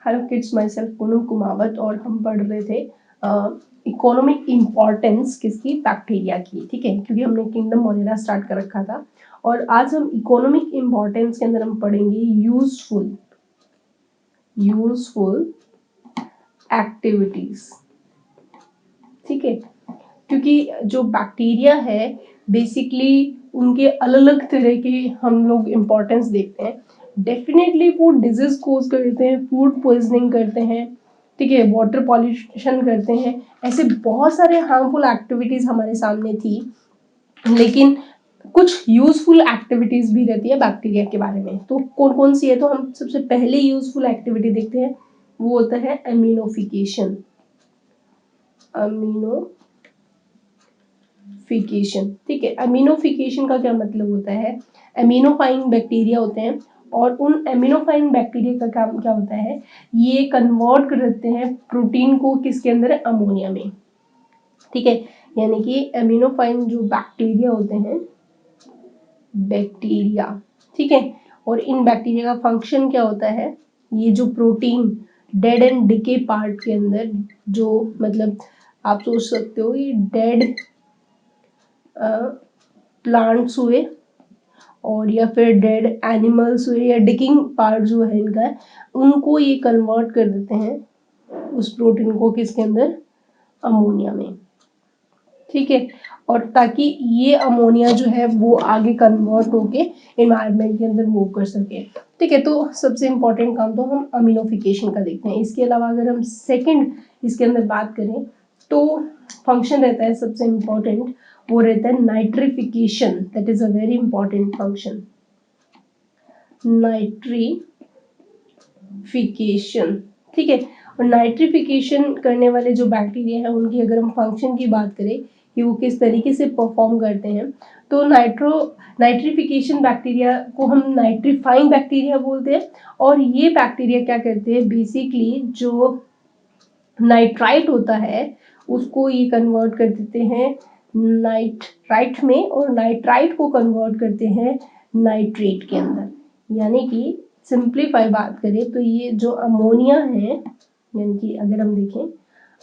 Hello kids, my self Poonam Kumawat और हम पढ़ रहे थे इकोनॉमिक इम्पॉर्टेंस किसकी, बैक्टीरिया की। ठीक है, क्योंकि हमने किंगडम मोनेरा स्टार्ट कर रखा था और आज हम इकोनॉमिक इम्पॉर्टेंस के अंदर हम पढ़ेंगे यूजफुल एक्टिविटीज। ठीक है, क्योंकि जो बैक्टीरिया है बेसिकली उनके अलग अलग तरह के हम लोग इम्पोर्टेंस देखते हैं। डेफिनेटली वो डिजीज कोज करते हैं, फूड पॉइजनिंग करते हैं, ठीक है, वाटर पॉल्यूशन करते हैं, ऐसे बहुत सारे हार्मफुल एक्टिविटीज हमारे सामने थी। लेकिन कुछ यूजफुल एक्टिविटीज भी रहती है बैक्टीरिया के बारे में। तो कौन कौन सी है, तो हम सबसे पहले यूजफुल एक्टिविटी देखते हैं, वो होता है एमिनोफिकेशन। ठीक है, एमिनोफिकेशन का क्या मतलब होता है, एमिनोफाइंग बैक्टीरिया होते हैं और उन एमिनोफाइंग बैक्टीरिया का काम क्या होता है, ये कन्वर्ट करते हैं प्रोटीन को किसके अंदर, अमोनिया में। ठीक है, यानी कि एमिनोफाइंग जो बैक्टीरिया होते हैं, बैक्टीरिया, ठीक है, और इन बैक्टीरिया का फंक्शन क्या होता है, ये जो protein dead and decay part के अंदर जो मतलब आप सोच सकते हो ये डेड प्लांट्स हुए और या फिर डेड एनिमल्स हुए या डिकिंग पार्ट जो है इनका, उनको ये कन्वर्ट कर देते हैं उस प्रोटीन को किसके अंदर, अमोनिया में। ठीक है, और ताकि ये अमोनिया जो है वो आगे कन्वर्ट होके एनवायरनमेंट के अंदर मूव कर सके। ठीक है, तो सबसे इम्पोर्टेंट काम तो हम अमीनोफिकेशन का देखते हैं। इसके अलावा अगर हम सेकंड इसके अंदर बात करें तो फंक्शन रहता है सबसे इम्पोर्टेंट, वो रहता है nitrification. That is a very important function, nitrification. ठीक है, और नाइट्रिफिकेशन करने वाले जो बैक्टीरिया है उनकी अगर हम फंक्शन की बात करें कि वो किस तरीके से परफॉर्म करते हैं, तो नाइट्रिफिकेशन बैक्टीरिया को हम नाइट्रीफाइंग बैक्टीरिया बोलते हैं। और ये बैक्टीरिया क्या करते हैं, बेसिकली जो नाइट्राइट होता है उसको ये कन्वर्ट कर देते हैं नाइट्राइट में, और नाइट्राइट को कन्वर्ट करते हैं नाइट्रेट के अंदर। यानी कि सिंप्लीफाई बात करें तो ये जो अमोनिया है, यानी कि अगर हम देखें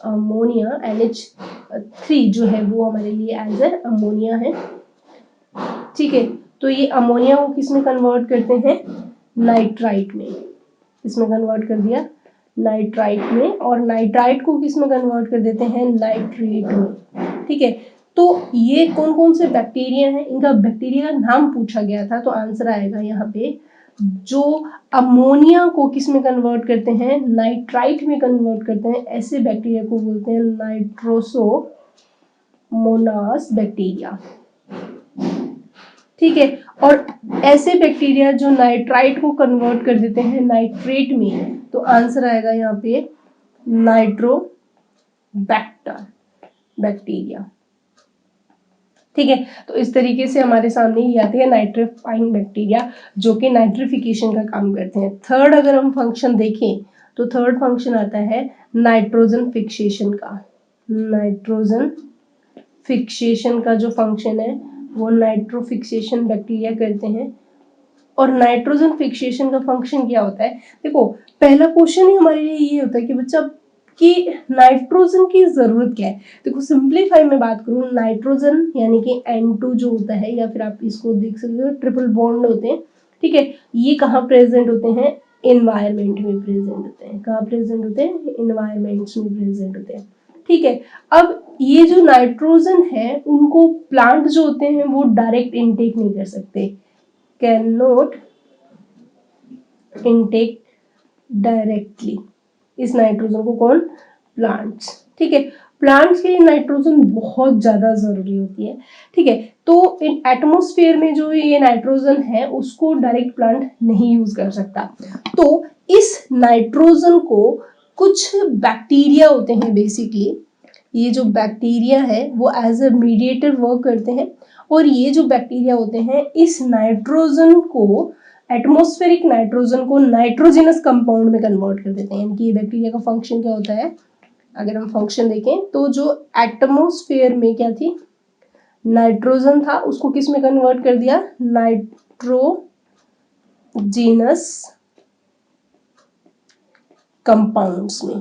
अमोनिया NH3 जो है वो हमारे लिए एज ए अमोनिया है। ठीक है, तो ये अमोनिया को किस में कन्वर्ट करते हैं, नाइट्राइट में। इसमें कन्वर्ट कर दिया नाइट्राइट में, और नाइट्राइट को किस में कन्वर्ट कर देते हैं, नाइट्रेट में। ठीक है, तो ये कौन कौन से बैक्टीरिया हैं, इनका बैक्टीरिया का नाम पूछा गया था, तो आंसर आएगा यहाँ पे जो अमोनिया को किस में कन्वर्ट करते हैं, नाइट्राइट में कन्वर्ट करते हैं, ऐसे बैक्टीरिया को बोलते हैं नाइट्रोसोमोनास बैक्टीरिया। ठीक है, और ऐसे बैक्टीरिया जो नाइट्राइट को कन्वर्ट कर देते हैं नाइट्रेट में, तो आंसर आएगा यहाँ पे नाइट्रोबैक्टर बैक्टीरिया। ठीक है, तो इस तरीके से हमारे सामने ये आती है नाइट्रीफाइंग बैक्टीरिया जो कि नाइट्रिफिकेशन का काम करते हैं। थर्ड अगर हम फंक्शन देखें तो थर्ड फंक्शन आता है नाइट्रोजन फिक्सेशन का। नाइट्रोजन फिक्सेशन का जो फंक्शन है वो नाइट्रोफिक्सेशन बैक्टीरिया करते हैं। और नाइट्रोजन फिक्सेशन का फंक्शन क्या होता है, देखो पहला क्वेश्चन ही हमारे लिए ये होता है कि बच्चा कि नाइट्रोजन की जरूरत क्या है। देखो सिंप्लीफाई में बात करूं, नाइट्रोजन यानी कि N2 जो होता है, या फिर आप इसको देख सकते हो ट्रिपल बॉन्ड होते हैं। ठीक है, ये कहाँ प्रेजेंट होते हैं, एनवायरमेंट में प्रेजेंट होते हैं। कहाँ प्रेजेंट होते हैं, एनवायरमेंट्स में प्रेजेंट होते हैं। ठीक है, अब ये जो नाइट्रोजन है उनको प्लांट जो होते हैं वो डायरेक्ट इनटेक नहीं कर सकते, कैन नॉट इनटेक डायरेक्टली इस नाइट्रोजन को, कौन, प्लांट्स। ठीक है, प्लांट्स के लिए नाइट्रोजन बहुत ज्यादा जरूरी होती है। ठीक है, तो इन एटमॉस्फेयर में जो ये नाइट्रोजन है उसको डायरेक्ट प्लांट नहीं यूज कर सकता। तो इस नाइट्रोजन को कुछ बैक्टीरिया होते हैं, बेसिकली ये जो बैक्टीरिया है वो एज ए मीडिएटर वर्क करते हैं, और ये जो बैक्टीरिया होते हैं इस नाइट्रोजन को, एटमॉस्फेरिक नाइट्रोजन को नाइट्रोजनस कंपाउंड में कन्वर्ट कर देते हैं। यानी कि ये बैक्टीरिया का फंक्शन क्या होता है, अगर हम फंक्शन देखें तो जो एटमॉस्फेयर में क्या थी, नाइट्रोजन था, उसको किस में कन्वर्ट कर दिया, नाइट्रोजनस कंपाउंड्स में।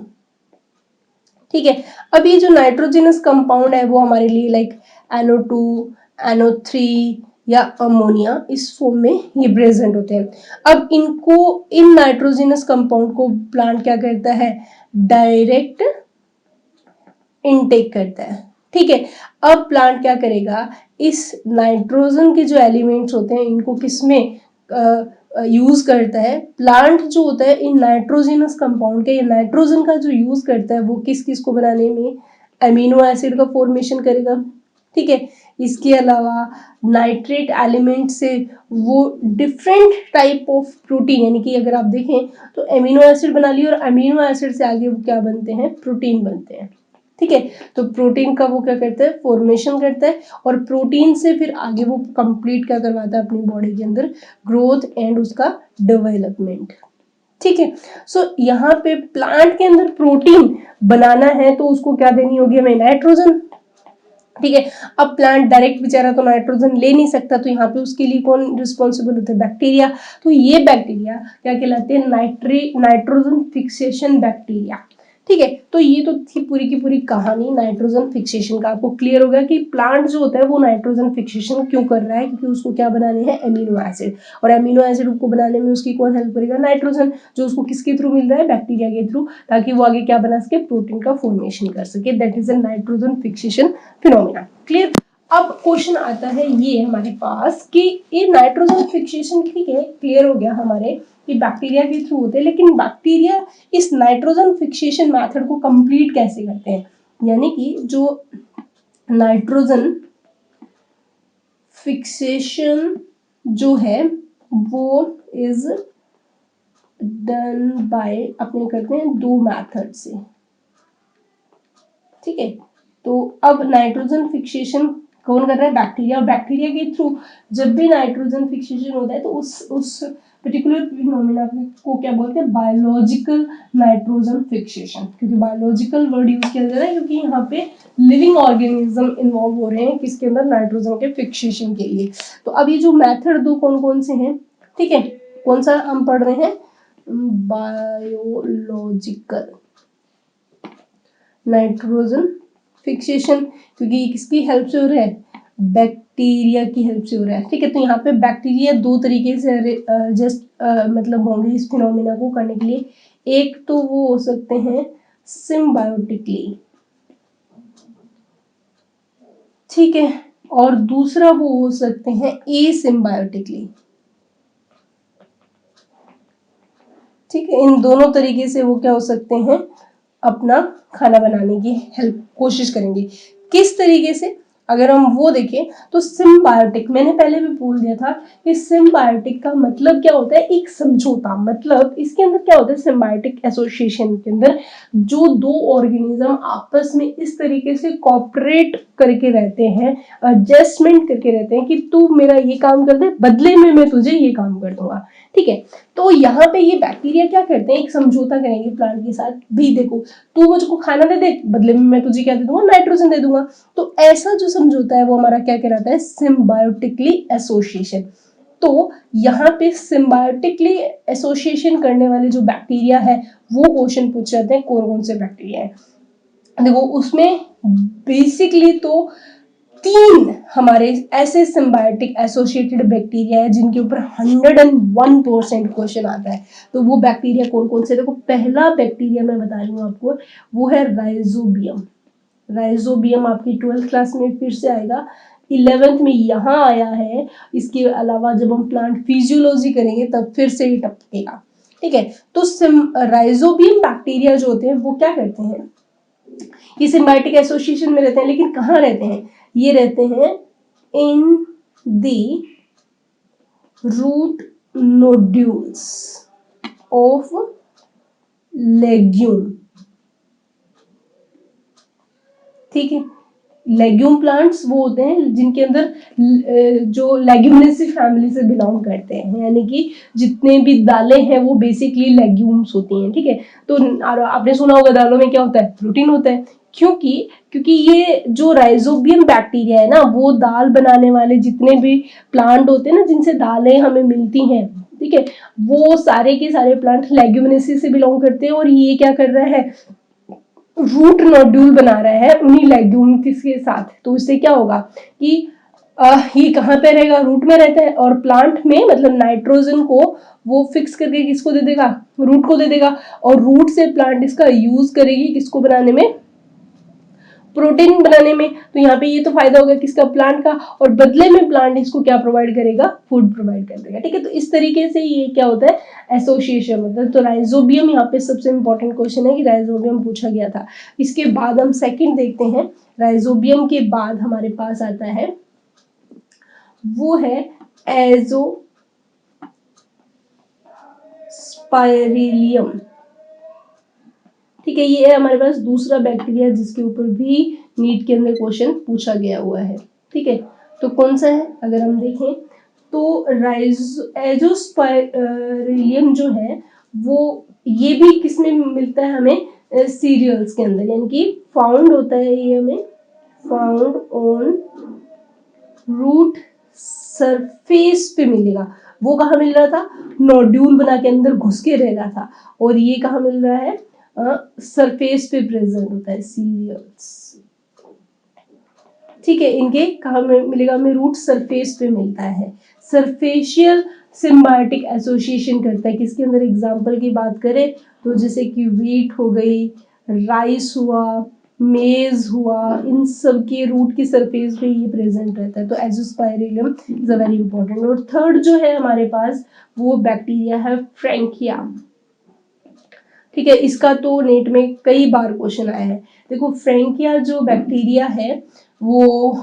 ठीक है, अब ये जो नाइट्रोजनस कंपाउंड है वो हमारे लिए लाइक NO2, NO3 या अमोनिया इस फॉर्म में ये प्रेजेंट होते हैं। अब इनको, इन नाइट्रोजनस कंपाउंड को प्लांट क्या करता है, डायरेक्ट इनटेक करता है। ठीक है, अब प्लांट क्या करेगा, इस नाइट्रोजन के जो एलिमेंट्स होते हैं इनको किसमें यूज करता है, प्लांट जो होता है इन नाइट्रोजनस कंपाउंड के, या नाइट्रोजन का जो यूज करता है वो किस किस को बनाने में, अमीनो एसिड का फॉर्मेशन करेगा। ठीक है, इसके अलावा नाइट्रेट एलिमेंट से वो डिफरेंट टाइप ऑफ प्रोटीन, यानी कि अगर आप देखें तो अमीनो एसिड बना लिया और अमीनो एसिड से आगे वो क्या बनते हैं, प्रोटीन बनते हैं। ठीक है, तो प्रोटीन का वो क्या करता है, फॉर्मेशन करता है, और प्रोटीन से फिर आगे वो कंप्लीट क्या करवाता है अपनी बॉडी के अंदर, ग्रोथ एंड उसका डेवलपमेंट। ठीक है, सो यहाँ पे प्लांट के अंदर प्रोटीन बनाना है तो उसको क्या देनी होगी हमें, नाइट्रोजन। ठीक है, अब प्लांट डायरेक्ट बेचारा तो नाइट्रोजन ले नहीं सकता, तो यहाँ पे उसके लिए कौन रिस्पॉन्सिबल होता है, बैक्टीरिया। तो ये बैक्टीरिया क्या कहलाते हैं, नाइट्रोजन फिक्सेशन बैक्टीरिया। ठीक है, तो ये तो थी पूरी की पूरी कहानी नाइट्रोजन फिक्सेशन का। आपको क्लियर होगा कि प्लांट जो होता है वो नाइट्रोजन फिक्सेशन क्यों कर रहा है, क्योंकि उसको क्या बनाने हैं, अमीनो एसिड, और अमीनो एसिड को बनाने में उसकी कौन हेल्प करेगा, नाइट्रोजन, जो उसको किसके थ्रू मिल रहा है, बैक्टीरिया के थ्रू, ताकि वो आगे क्या बना सके, प्रोटीन का फॉर्मेशन कर सके। That is a nitrogen fixation phenomena. Clear. अब क्वेश्चन आता है ये हमारे पास कि ये नाइट्रोजन फिक्सेशन, ठीक है क्लियर हो गया हमारे कि बैक्टीरिया के थ्रू होते हैं, लेकिन बैक्टीरिया इस नाइट्रोजन फिक्सेशन मेथड को कंप्लीट कैसे करते हैं, यानी कि जो नाइट्रोजन फिक्सेशन जो है वो इज डन बाय, अपने करते हैं दो मेथड से। ठीक है, तो अब नाइट्रोजन फिक्सेशन कौन कर रहा है, बैक्टीरिया, और बैक्टीरिया के थ्रू जब भी नाइट्रोजन फिक्सेशन होता है तो उस पर्टिकुलर फिनोमेना को क्या बोलते हैं, बायोलॉजिकल नाइट्रोजन फिक्सेशन। क्योंकि बायोलॉजिकल वर्ड यूज किया जा रहा है क्योंकि यहाँ पे लिविंग ऑर्गेनिज्म इन्वॉल्व हो रहे हैं किसके अंदर, नाइट्रोजन के फिक्सेशन के लिए। तो अब ये जो मेथड दो कौन कौन से हैं, ठीक है, कौन सा हम पढ़ रहे हैं, बायोलॉजिकल नाइट्रोजन फिक्सेशन, क्योंकि ये किसकी हेल्प से हो रहा है, बैक्टीरिया की हेल्प से हो रहा है। ठीक है, तो यहाँ पे बैक्टीरिया दो तरीके से मतलब होंगे इस फिनोमेना को करने के लिए। एक तो वो हो सकते हैं सिम्बायोटिकली, ठीक है, और दूसरा वो हो सकते हैं एसिम्बायोटिकली। ठीक है, इन दोनों तरीके से वो क्या हो सकते हैं, अपना खाना बनाने की हेल्प कोशिश करेंगे। किस तरीके से, अगर हम वो देखें तो सिम्बायोटिक, मैंने पहले भी बोल दिया था कि सिम्बायोटिक का मतलब क्या होता है, एक समझौता। मतलब इसके अंदर क्या होता है, सिम्बायोटिक एसोसिएशन के अंदर जो दो ऑर्गेनिज्म आपस में इस तरीके से कॉपरेट करके रहते हैं, एडजस्टमेंट करके रहते हैं कि तू मेरा ये काम कर दे, बदले में मैं तुझे ये काम कर दूंगा। ठीक है, तो यहाँ पे ये बैक्टीरिया क्या करते हैं, एक समझौता करेंगे प्लांट के साथ, भी देखो तू मुझको खाना दे दे, बदले में मैं तुझे क्या दे दूंगा, नाइट्रोजन दे दूंगा। तो ऐसा जो समझौता है वो हमारा क्या कहलाता है, सिम्बायोटिकली एसोसिएशन। तो यहाँ पे सिम्बायोटिकली एसोसिएशन करने वाले जो बैक्टीरिया है वो क्वेश्चन पूछ जाते हैं कौन कौन से बैक्टीरिया है। देखो उसमें बेसिकली तो तीन हमारे ऐसे सिम्बायोटिक एसोसिएटेड बैक्टीरिया है जिनके ऊपर 101% क्वेश्चन आता है। तो वो बैक्टीरिया कौन कौन से, देखो पहला बैक्टीरिया मैं बता रही हूँ आपको, वो है राइजोबियम। राइजोबियम आपकी 12th क्लास में फिर से आएगा, 11th में यहाँ आया है। इसके अलावा जब हम प्लांट फिजियोलॉजी करेंगे तब फिर से ये टपकेगा। ठीक है, तो राइजोबियम बैक्टीरिया जो होते हैं वो क्या करते हैं, ये सिम्बायोटिक एसोसिएशन में रहते हैं, लेकिन कहाँ रहते हैं, ये रहते हैं in the root nodules of legume. ठीक है, लेग्यूम प्लांट्स वो होते हैं जिनके अंदर जो लेग्यूमिनेसी फैमिली से बिलोंग करते हैं, यानी कि जितने भी दालें हैं वो बेसिकली लेग्यूम्स होती हैं। ठीक है, तो आपने सुना होगा दालों में क्या होता है, प्रोटीन होता है। क्योंकि ये जो राइजोबियम बैक्टीरिया है ना, वो दाल बनाने वाले जितने भी प्लांट होते हैं ना, जिनसे दालें हमें मिलती हैं, ठीक है, वो सारे के सारे प्लांट लेग्यूमिनेसी से बिलोंग करते हैं और ये क्या कर रहा है, रूट नोड्यूल बना रहा है उन्हीं लेग्यूम के साथ। तो इससे क्या होगा कि ये कहाँ पे रहेगा, रूट में रहता है, और प्लांट में मतलब नाइट्रोजन को वो फिक्स करके किसको दे देगा, रूट को दे देगा, और रूट से प्लांट इसका यूज करेगी किसको बनाने में, प्रोटीन बनाने में। तो यहाँ पे ये तो फायदा होगा किसका, प्लांट का, और बदले में प्लांट इसको क्या प्रोवाइड करेगा, फूड प्रोवाइड कर देगा। ठीक है, तो इस तरीके से ये क्या होता है, एसोसिएशन मतलब। तो राइजोबियम यहाँ पे सबसे इंपॉर्टेंट क्वेश्चन है कि राइजोबियम पूछा गया था। इसके बाद हम सेकंड देखते हैं, राइजोबियम के बाद हमारे पास आता है वो है एजोस्पाइरिलियम। ठीक है, ये है हमारे पास दूसरा बैक्टीरिया जिसके ऊपर भी नीट के अंदर क्वेश्चन पूछा गया हुआ है। ठीक है, तो कौन सा है, अगर हम देखें तो एजोस्पाइरिलियम जो है वो ये भी किसमें मिलता है हमें, सीरियल्स के अंदर, यानी कि फाउंड होता है ये हमें, फाउंड ऑन रूट सरफेस पे मिलेगा। वो कहाँ मिल रहा था, नोड्यूल बना के अंदर घुस के रह रहा था, और ये कहाँ मिल रहा है, सरफेस पे प्रेजेंट होता है, सीरियल्स। ठीक है, इनके कहाँ मिलेगा हमें, रूट सरफेस पे मिलता है। सरफेशियल सिम्बायोटिक एसोसिएशन करता है किसके अंदर, एग्जांपल की बात करें तो जैसे कि वीट हो गई, राइस हुआ, मेज हुआ, इन सब के रूट की सरफेस पे ये प्रेजेंट रहता है। तो एजोस्पाइरिलियम इज अ वेरी इंपॉर्टेंट। और थर्ड जो है हमारे पास वो बैक्टीरिया है फ्रैंकिया। ठीक है, इसका तो नेट में कई बार क्वेश्चन आया है। देखो फ्रैंकिया जो बैक्टीरिया है वो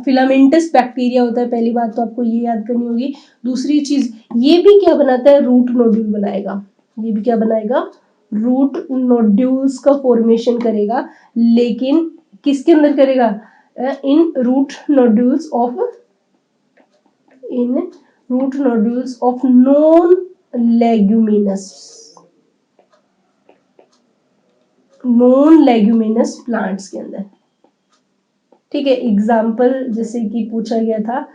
फिलामेंटस बैक्टीरिया होता है, पहली बात तो आपको ये याद करनी होगी। दूसरी चीज ये भी क्या बनाता है, रूट नोड्यूल बनाएगा, ये भी क्या बनाएगा, रूट नोड्यूल्स का फॉर्मेशन करेगा, लेकिन किसके अंदर करेगा, in root nodules of non leguminous plants के अंदर। ठीक है, एग्जाम्पल जैसे कि पूछा गया था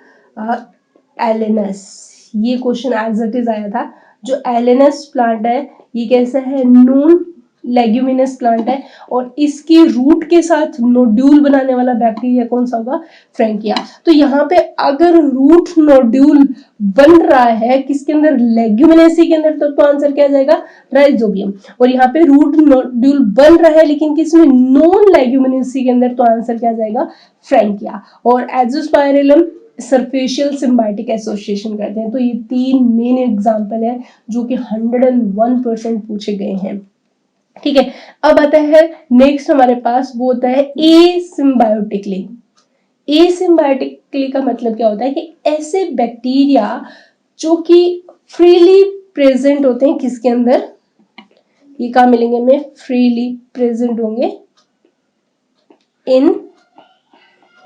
एलेनस, ये क्वेश्चन एज इट इज आया था। जो एलेनस प्लांट है ये कैसा है, नॉन लेग्यूमिनस प्लांट है, और इसके रूट के साथ नोड्यूल बनाने वाला बैक्टीरिया कौन सा होगा, फ्रैंकिया। तो यहाँ पे अगर रूट नोड्यूल बन रहा है किसके अंदर, लेग्यूमिनेसी के अंदर, तो आंसर क्या जाएगा, राइजोबियम। और यहाँ पे रूट नोड्यूल बन रहा है लेकिन किसमें, नॉन लेग्यूमिनेसी के अंदर, तो आंसर क्या जाएगा, फ्रैंकिया। और एजोस्पाइरिलम सरफेशियल सिम्बायोटिक एसोसिएशन करते हैं। तो ये तीन मेन एग्जांपल है जो कि 101% पूछे गए हैं। ठीक है, अब आता है नेक्स्ट हमारे पास वो होता है एसिम्बायोटिकली। एसिम्बायोटिकली का मतलब क्या होता है कि ऐसे बैक्टीरिया जो कि फ्रीली प्रेजेंट होते हैं किसके अंदर, ये कहाँ मिलेंगे हमें, फ्रीली प्रेजेंट होंगे इन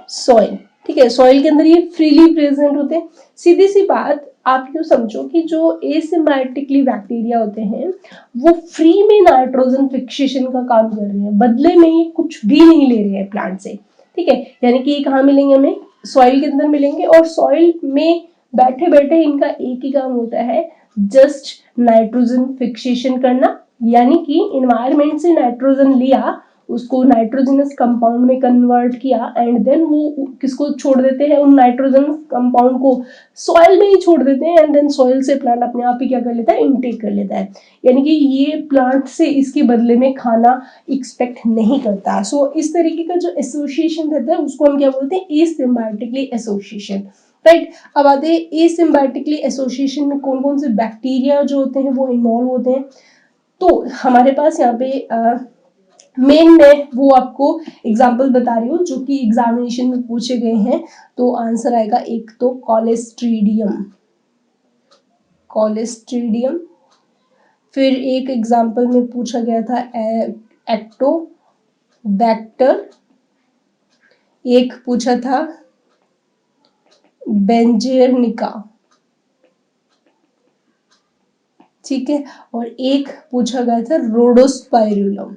सॉइल। ठीक है, सॉइल के अंदर ये फ्रीली प्रेजेंट होते हैं। सीधी सी बात आप यूँ समझो कि जो एसिम्बायोटिकली बैक्टीरिया होते हैं वो फ्री में नाइट्रोजन फिक्सेशन का काम कर रहे हैं, बदले में ये कुछ भी नहीं ले रहे हैं प्लांट से। ठीक है, यानी कि ये कहाँ मिलेंगे हमें, सॉइल के अंदर मिलेंगे, और सॉइल में बैठे बैठे इनका एक ही काम होता है, जस्ट नाइट्रोजन फिक्सेशन करना, यानी कि इन्वायरमेंट से नाइट्रोजन लिया, उसको नाइट्रोजनस कंपाउंड में कन्वर्ट किया, एंड देन वो किसको छोड़ देते हैं, उन नाइट्रोजन कंपाउंड को सॉइल में ही छोड़ देते हैं, एंड देन सॉइल से प्लांट अपने आप ही क्या कर लेता है, इनटेक कर लेता है। यानी कि ये प्लांट से इसके बदले में खाना एक्सपेक्ट नहीं करता। सो इस तरीके का जो एसोसिएशन रहता है उसको हम क्या बोलते हैं, एसिम्बायोटिकली एसोसिएशन। राइट, अब आते हैं एसिम्बायोटिकली एसोसिएशन में कौन कौन से बैक्टीरिया जो होते हैं वो इन्वॉल्व होते हैं। तो हमारे पास यहाँ पे मेन में वो आपको एग्जाम्पल बता रही हूँ जो कि एग्जामिनेशन में पूछे गए हैं। तो आंसर आएगा एक तो कॉलेस्ट्रीडियम, फिर एक एग्जाम्पल में पूछा गया था एक्टोबैक्टर, एक पूछा था बेंजेरनिका। ठीक है, और एक पूछा गया था रोडोस्पाइरिलम।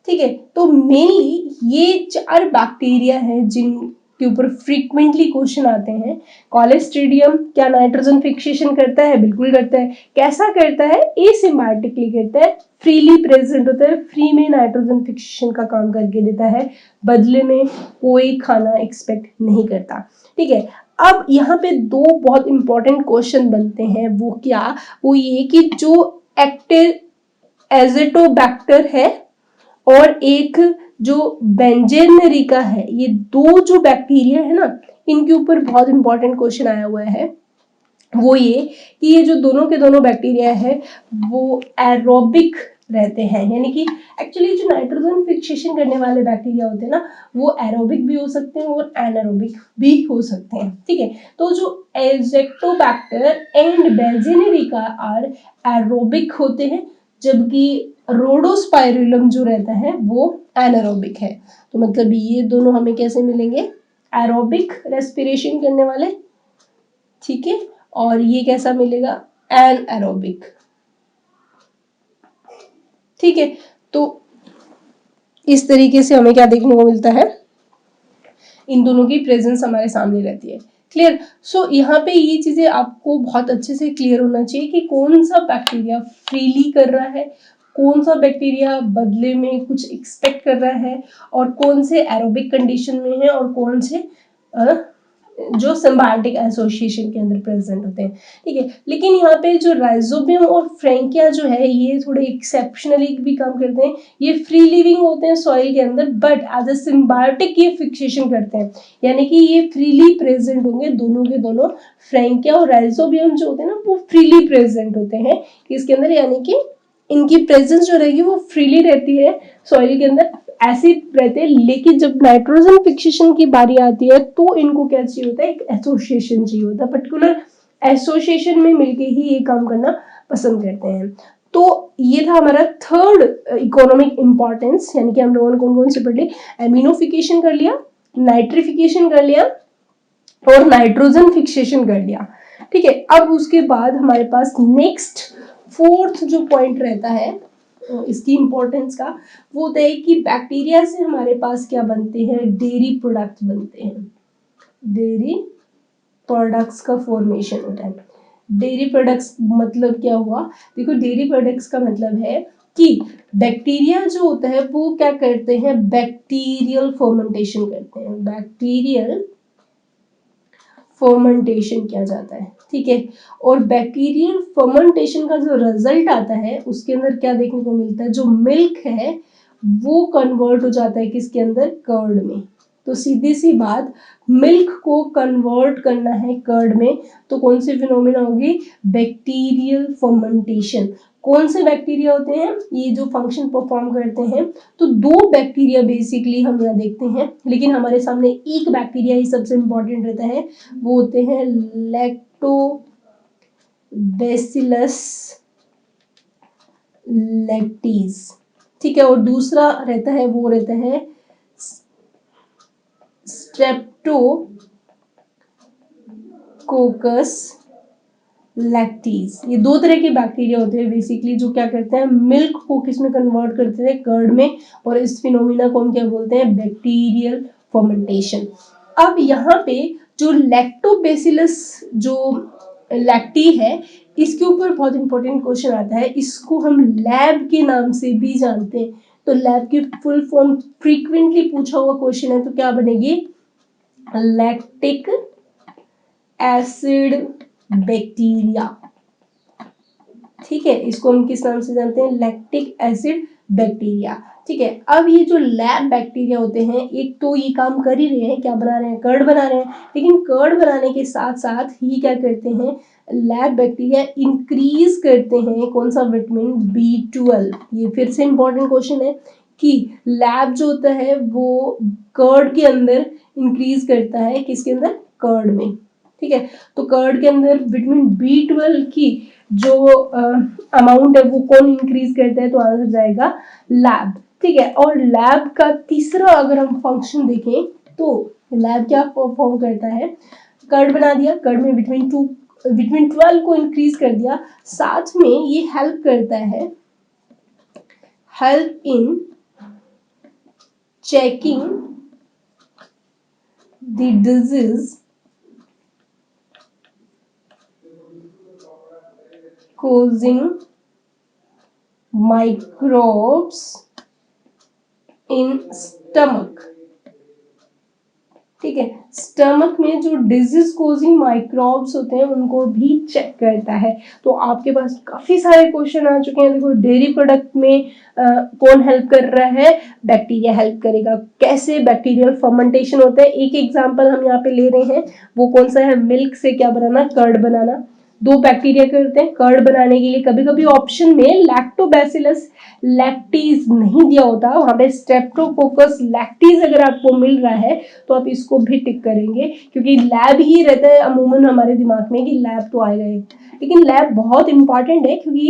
ठीक है। तो मेनली ये 4 बैक्टीरिया हैं जिनके ऊपर फ्रीक्वेंटली क्वेश्चन आते हैं। कॉलेस्ट्रीडियम क्या नाइट्रोजन फिक्सेशन करता है? बिल्कुल करता है। कैसा करता है? एसिम्बायोटिकली करता है, फ्रीली प्रेजेंट होता है, फ्री में नाइट्रोजन फिक्सेशन का काम करके देता है, बदले में कोई खाना एक्सपेक्ट नहीं करता। ठीक है। अब यहाँ पे 2 बहुत इंपॉर्टेंट क्वेश्चन बनते हैं, वो क्या? वो ये कि जो एक्टिव एजेटोबैक्टर है और एक जो बेंजेनरिका है, ये 2 जो बैक्टीरिया है ना, इनके ऊपर बहुत इंपॉर्टेंट क्वेश्चन आया हुआ है। वो ये कि ये जो दोनों के दोनों बैक्टीरिया है वो एरोबिक रहते हैं, यानी कि एक्चुअली जो नाइट्रोजन फिक्सेशन करने वाले बैक्टीरिया होते हैं ना, वो एरोबिक भी हो सकते हैं और एनारोबिक भी हो सकते हैं। ठीक है। तो जो एजेक्टोबैक्टर एंड बेंजेनेरिका आर एरोबिक होते हैं, जबकि रोडोस्पाइरुलम जो रहता है वो एनारोबिक है। तो मतलब ये दोनों हमें कैसे मिलेंगे? एरोबिक रेस्पिरेशन करने वाले, ठीक है, और ये कैसा मिलेगा? एनारोबिक। ठीक है। तो इस तरीके से हमें क्या देखने को मिलता है? इन दोनों की प्रेजेंस हमारे सामने रहती है। क्लियर? सो यहाँ पे ये चीजें आपको बहुत अच्छे से क्लियर होना चाहिए कि कौन सा बैक्टीरिया फ्रीली कर रहा है, कौन सा बैक्टीरिया बदले में कुछ एक्सपेक्ट कर रहा है, और कौन से एरोबिक कंडीशन में है और कौन से जो सिम्बायोटिक एसोसिएशन के अंदर प्रेजेंट होते हैं। ठीक है। लेकिन यहाँ पे जो राइजोबियम और फ्रैंकिया जो है, ये थोड़े एक्सेप्शनली भी काम करते हैं। ये फ्री लिविंग होते हैं सॉइल के अंदर, बट एज अ सिम्बायोटिक ये फिक्सेशन करते हैं, यानी कि ये फ्रीली प्रेजेंट होंगे। दोनों के दोनों फ्रैंकिया और राइजोबियम जो होते हैं ना, वो फ्रीली प्रेजेंट होते हैं इसके अंदर, यानी कि इनकी प्रेजेंस जो रहेगी वो फ्रीली रहती है सॉइल के अंदर, ऐसे रहते हैं। लेकिन जब नाइट्रोजन फिक्सेशन की बारी आती है तो इनको क्या चाहिए होता है? एक एसोसिएशन चाहिए होता है, पर्टिकुलर एसोसिएशन में मिलके ही ये काम करना पसंद करते हैं। तो ये था हमारा थर्ड इकोनॉमिक इंपॉर्टेंस, यानी कि हम लोगों ने कौन कौन से पढ़े? एमिनोफिकेशन कर लिया, नाइट्रिफिकेशन कर लिया और नाइट्रोजन फिक्सेशन कर लिया। ठीक है। अब उसके बाद हमारे पास नेक्स्ट 4th जो पॉइंट रहता है इसकी इंपॉर्टेंस का, वो होता है कि बैक्टीरिया से हमारे पास क्या बनते हैं? डेयरी प्रोडक्ट्स बनते हैं। डेयरी प्रोडक्ट्स का फॉर्मेशन होता है। डेयरी प्रोडक्ट्स मतलब क्या हुआ? देखो, डेयरी प्रोडक्ट्स का मतलब है कि बैक्टीरिया जो होता है वो क्या करते हैं? बैक्टीरियल फर्मेंटेशन करते हैं। बैक्टीरियल फर्मेंटेशन किया जाता है। ठीक है। और बैक्टीरियल फर्मेंटेशन का जो रिजल्ट आता है उसके अंदर क्या देखने को मिलता है? जो मिल्क है वो कन्वर्ट हो जाता है किसके अंदर? कर्ड में। तो सीधी सी बात, मिल्क को कन्वर्ट करना है कर्ड में, तो कौन सी फिनोमिना होगी? Bacterial fermentation. कौन से बैक्टीरिया होते हैं ये जो फंक्शन परफॉर्म करते हैं? तो 2 बैक्टीरिया बेसिकली हम यहाँ देखते हैं, लेकिन हमारे सामने एक बैक्टीरिया ही सबसे इंपॉर्टेंट रहता है, वो होते हैं लैक्टोबैसिलस लैक्टीज। ठीक है। और दूसरा रहता है, वो रहता है स्ट्रेप्टोकोकस लैक्टीज। ये 2 तरह के बैक्टीरिया होते हैं बेसिकली, जो क्या करते हैं? मिल्क को किस में कन्वर्ट करते हैं? कर्ड में। और इस फिनोमिना को हम क्या बोलते हैं? Bacterial fermentation. अब यहाँ पे जो लैक्टोबैसिलस जो लैक्टी है, इसके ऊपर बहुत इंपॉर्टेंट क्वेश्चन आता है। इसको हम लैब के नाम से भी जानते हैं। तो लैब की फुल फॉर्म फ्रीक्वेंटली पूछा हुआ क्वेश्चन है, तो क्या बनेगी? Lactic acid bacteria. ठीक है। इसको हम किस नाम से जानते हैं? Lactic acid bacteria. ठीक है। अब ये जो लैब बैक्टीरिया होते हैं, एक तो ये काम कर ही रहे हैं, क्या बना रहे हैं? कर्ड बना रहे हैं। लेकिन कर्ड बनाने के साथ साथ ही क्या करते हैं? लैब बैक्टीरिया इंक्रीज करते हैं कौन सा? Vitamin B12। ये फिर से इंपॉर्टेंट क्वेश्चन है कि लैब जो होता है वो कर्ड के अंदर इंक्रीज करता है, किसके अंदर? कर्ड में। ठीक है। तो कर्ड के अंदर विटामिन B12 की जो अमाउंट है वो कौन इंक्रीज करता है? तो आंसर जाएगा लैब। ठीक है। और लैब का तीसरा अगर हम फंक्शन देखें तो लैब क्या परफॉर्म करता है? कर्ड बना दिया, कर्ड में विटामिन 12 को इंक्रीज कर दिया, साथ में ये हेल्प करता है, help in checking the disease causing microbes in stomach। ठीक है, स्टमक में जो डिजीज कोजिंग माइक्रोब्स होते हैं उनको भी चेक करता है। तो आपके पास काफी सारे क्वेश्चन आ चुके हैं। देखो, डेयरी प्रोडक्ट में कौन हेल्प कर रहा है? बैक्टीरिया हेल्प करेगा। कैसे? बैक्टीरियल फर्मेंटेशन होता है। एक एग्जांपल हम यहाँ पे ले रहे हैं, वो कौन सा है? मिल्क से क्या बनाना? कर्ड बनाना। दो बैक्टीरिया करते हैं कर्ड बनाने के लिए। कभी कभी ऑप्शन में लैक्टोबैसिलस लैक्टीज नहीं दिया होता, वहां पे स्ट्रेप्टोकोकस लैक्टीज अगर आपको मिल रहा है तो आप इसको भी टिक करेंगे, क्योंकि लैब ही रहता है अमूमन हमारे दिमाग में कि लैब तो आएगा ही, लेकिन लैब बहुत इंपॉर्टेंट है क्योंकि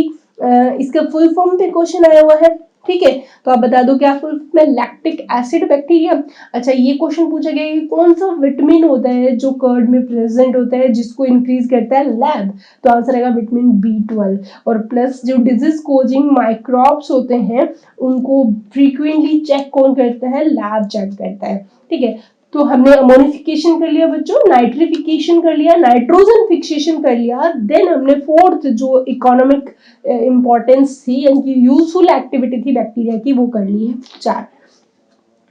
इसका फुल फॉर्म पे क्वेश्चन आया हुआ है। ठीक है, तो आप बता दो क्या फुल फॉर्म है? Lactic acid bacteria. अच्छा, ये क्वेश्चन पूछा गया कि कौन सा विटामिन होता है जो कर्ड में प्रेजेंट होता है जिसको इंक्रीज करता है लैब? तो आंसर आएगा विटामिन B12। और प्लस जो डिजीज कोजिंग माइक्रोब्स होते हैं उनको फ्रीक्वेंटली चेक कौन करता है? लैब चेक करता है। ठीक है, तो हमने अमोनिफिकेशन कर लिया बच्चों, नाइट्रिफिकेशन कर लिया, नाइट्रोजन फिक्सेशन कर लिया, देन हमने फोर्थ जो इकोनॉमिक इंपॉर्टेंस थी यानी यूजफुल एक्टिविटी थी बैक्टीरिया की, वो कर ली है 4।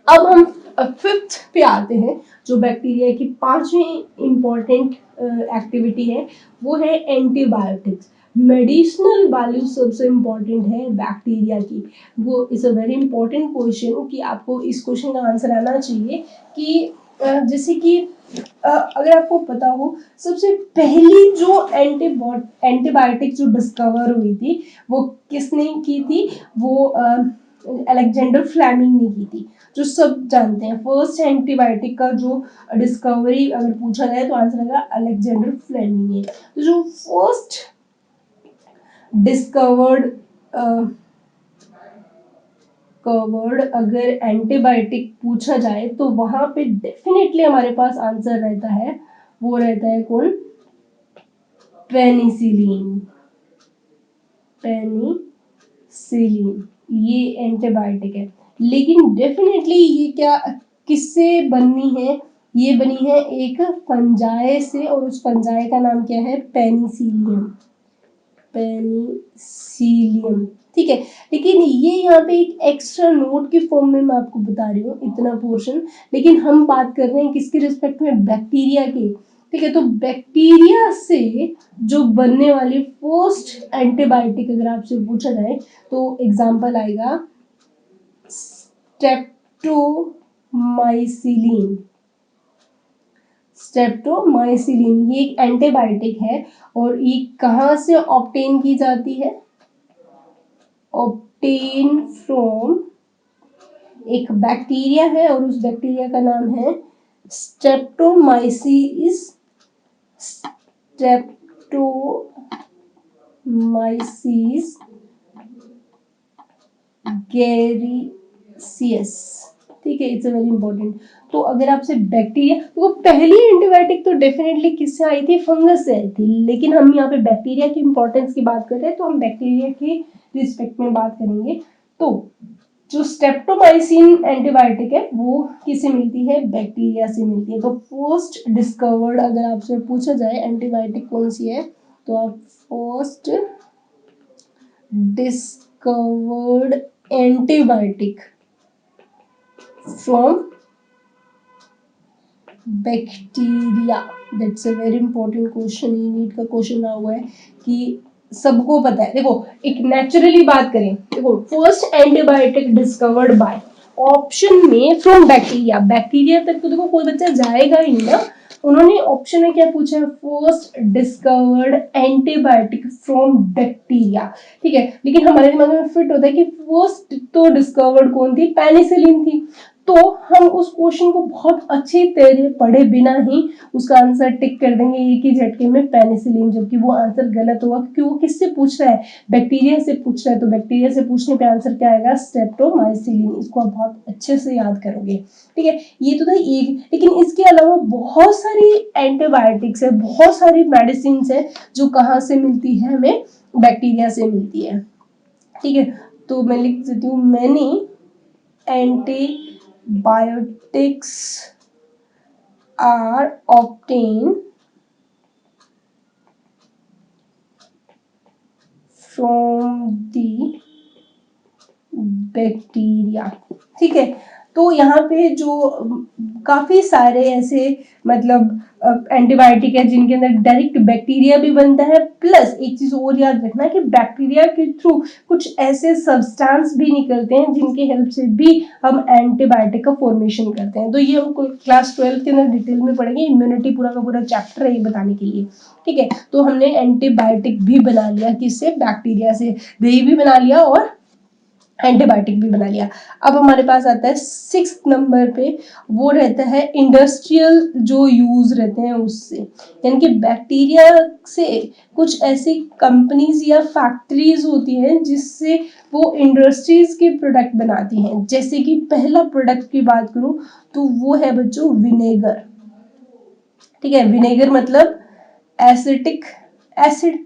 अब हम फिफ्थ पे आते हैं, जो बैक्टीरिया की 5वीं इंपॉर्टेंट एक्टिविटी है, वो है एंटीबायोटिक्स। मेडिसिनल वैल्यू सबसे इम्पॉर्टेंट है बैक्टीरिया की। वो is a very important question कि आपको इस क्वेश्चन का आंसर आना चाहिए कि जैसे कि अगर आपको पता हो, सबसे पहली जो एंटीबायोटिक जो डिस्कवर हुई थी वो किसने की थी? वो अलेक्जेंडर फ्लेमिंग ने की थी, जो सब जानते हैं। फर्स्ट एंटीबायोटिक का जो डिस्कवरी अगर पूछा जाए तो आंसर आएगा अलेक्जेंडर फ्लेमिंग ने। तो जो फर्स्ट डिस्कवर्ड अगर एंटीबायोटिक पूछा जाए तो वहां पे डेफिनेटली हमारे पास आंसर रहता है, वो रहता है कौन? पेनिसिलिन। पेनिसिलिन ये एंटीबायोटिक है, लेकिन डेफिनेटली ये क्या किससे बनी है? ये बनी है एक फंजाई से, और उस फंजाई का नाम क्या है? पेनिसिलियम। पेनिसिलियम। ठीक है, लेकिन ये यहाँ पे एक एक्स्ट्रा नोट के फॉर्म में मैं आपको बता रही हूँ इतना पोर्शन, लेकिन हम बात कर रहे हैं किसके रिस्पेक्ट में? बैक्टीरिया के। ठीक है, तो बैक्टीरिया से जो बनने वाली फर्स्ट एंटीबायोटिक अगर आपसे पूछा जाए तो एग्जांपल आएगा स्ट्रेप्टोमाइसिलिन। स्ट्रेप्टोमाइसिलिन ये एक एंटीबायोटिक है, और ये कहाँ से ऑब्टेन की जाती है? ऑब्टेन फ्रॉम एक बैक्टीरिया है, और उस बैक्टीरिया का नाम है स्ट्रेप्टोमाइसिस गैरिसियस। ठीक है, इट्स अ वेरी इंपॉर्टेंट। तो अगर आपसे बैक्टीरिया, तो पहली एंटीबायोटिक तो डेफिनेटली किससे आई थी? फंगस से आई थी, लेकिन हम यहाँ पे बैक्टीरिया की इंपॉर्टेंस की बात कर रहे हैं तो हम बैक्टीरिया के रिस्पेक्ट में बात करेंगे। तो जो स्ट्रेप्टोमाइसिन एंटीबायोटिक है वो किससे मिलती है? बैक्टीरिया से मिलती है। तो फर्स्ट डिस्कवर्ड अगर आपसे पूछा जाए एंटीबायोटिक कौन सी है, तो आप first discovered antibiotic from bacteria. That's a very important question, ये नीट का क्वेश्चन आ हुआ है कि सबको पता है। देखो, एक नेचुरली बात करें, देखो first antibiotic discovered by, option में फ्रॉम बैक्टीरिया। बैक्टीरिया तक तो देखो कोई बच्चा जाएगा ही ना, उन्होंने ऑप्शन में क्या पूछा है? First discovered antibiotic from bacteria. ठीक है, लेकिन हमारे दिमाग में फिट होता है कि फर्स्ट तो डिस्कवर्ड कौन थी? पेनिसिलिन थी। तो हम उस क्वेश्चन को बहुत अच्छी तरह पढ़े बिना ही उसका आंसर टिक कर देंगे एक ही झटके में, पेनिसिलिन, जबकि वो आंसर गलत होगा क्योंकि वो किससे पूछ रहा है? बैक्टीरिया से पूछ रहा है। तो बैक्टीरिया से पूछने पे आंसर क्या आएगा? स्ट्रेप्टोमाइसिलिन। इसको आप बहुत अच्छे से याद करोगे। ठीक है, ये तो था एक, लेकिन इसके अलावा बहुत सारी एंटीबायोटिक्स है, बहुत सारी मेडिसिन है जो कहाँ से मिलती है? हमें बैक्टीरिया से मिलती है। ठीक है, तो मैं लिख देती हूँ, many antibiotics biotics are obtain from the bacteria. ठीक है, तो यहाँ पे जो काफी सारे ऐसे मतलब एंटीबायोटिक है जिनके अंदर डायरेक्ट बैक्टीरिया भी बनता है, प्लस एक चीज और याद रखना कि बैक्टीरिया के थ्रू कुछ ऐसे सब्सटेंस भी निकलते हैं जिनके हेल्प से भी हम एंटीबायोटिक का फॉर्मेशन करते हैं। तो ये हम क्लास 12 के अंदर डिटेल में पढ़ेंगे, इम्यूनिटी पूरा का पूरा चैप्टर है ये बताने के लिए। ठीक है, तो हमने एंटीबायोटिक भी बना लिया, किससे? बैक्टीरिया से। दही भी बना लिया और एंटीबायोटिक भी बना लिया। अब हमारे पास आता है 6th नंबर पे, वो रहता है इंडस्ट्रियल जो यूज रहते हैं उससे, यानी कि बैक्टीरिया से कुछ ऐसी कंपनीज या फैक्ट्रीज होती हैं जिससे वो इंडस्ट्रीज के प्रोडक्ट बनाती हैं। जैसे कि पहला प्रोडक्ट की बात करूं तो वो है बच्चों विनेगर। ठीक है, विनेगर मतलब एसिटिक एसिड।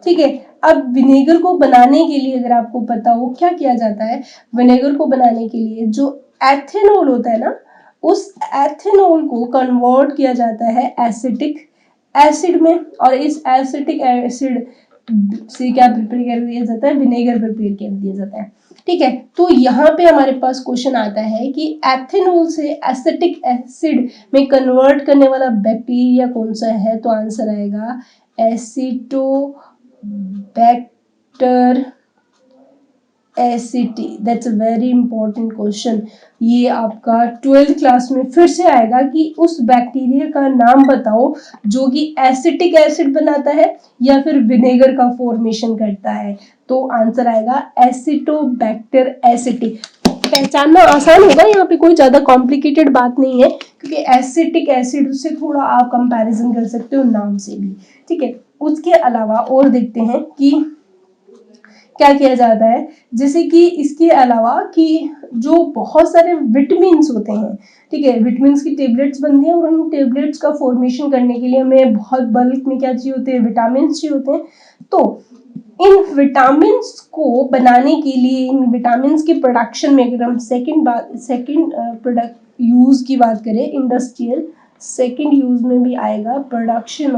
ठीक है, अब विनेगर को बनाने के लिए अगर आपको पता हो क्या किया जाता है, विनेगर को बनाने के लिए जो एथेनॉल होता है ना, उस एथेनॉल को कन्वर्ट किया जाता है एसिटिक एसिड में, और इस एसिटिक एसिड से क्या प्रिपेयर कर दिया जाता है? विनेगर प्रिपेयर कर दिया जाता है। ठीक है, तो यहाँ पे हमारे पास क्वेश्चन आता है कि एथेनॉल से एसिटिक एसिड में कन्वर्ट करने वाला बैक्टीरिया कौन सा है? तो आंसर आएगा Acetobacter एसिटी। That's a very important question. ये आपका 12th क्लास में फिर से आएगा कि उस बैक्टीरिया का नाम बताओ जो कि एसिटिक एसिड बनाता है या फिर विनेगर का फॉर्मेशन करता है। तो आंसर आएगा एसिटोबैक्टर एसिटी। पहचानना आसान होगा, यहाँ पे कोई ज्यादा कॉम्प्लिकेटेड बात नहीं है, क्योंकि एसिटिक एसिड से थोड़ा आप कंपैरिजन कर सकते हो नाम से भी। ठीक है, उसके अलावा और देखते हैं कि क्या किया जाता है। जैसे कि इसके अलावा कि जो बहुत सारे विटामिन्स होते हैं, ठीक है, विटामिन्स की टेबलेट्स बनती हैं और उन टेबलेट्स का फॉर्मेशन करने के लिए हमें बहुत बल्क में क्या चाहिए होते हैं? विटामिन्स चाहिए होते हैं। तो इन विटामिन्स को बनाने के लिए, इन विटामिन्स के प्रोडक्शन में अगर हम सेकंड प्रोडक्ट यूज की बात करें, इंडस्ट्रियल सेकंड यूज में भी आएगा प्रोडक्शन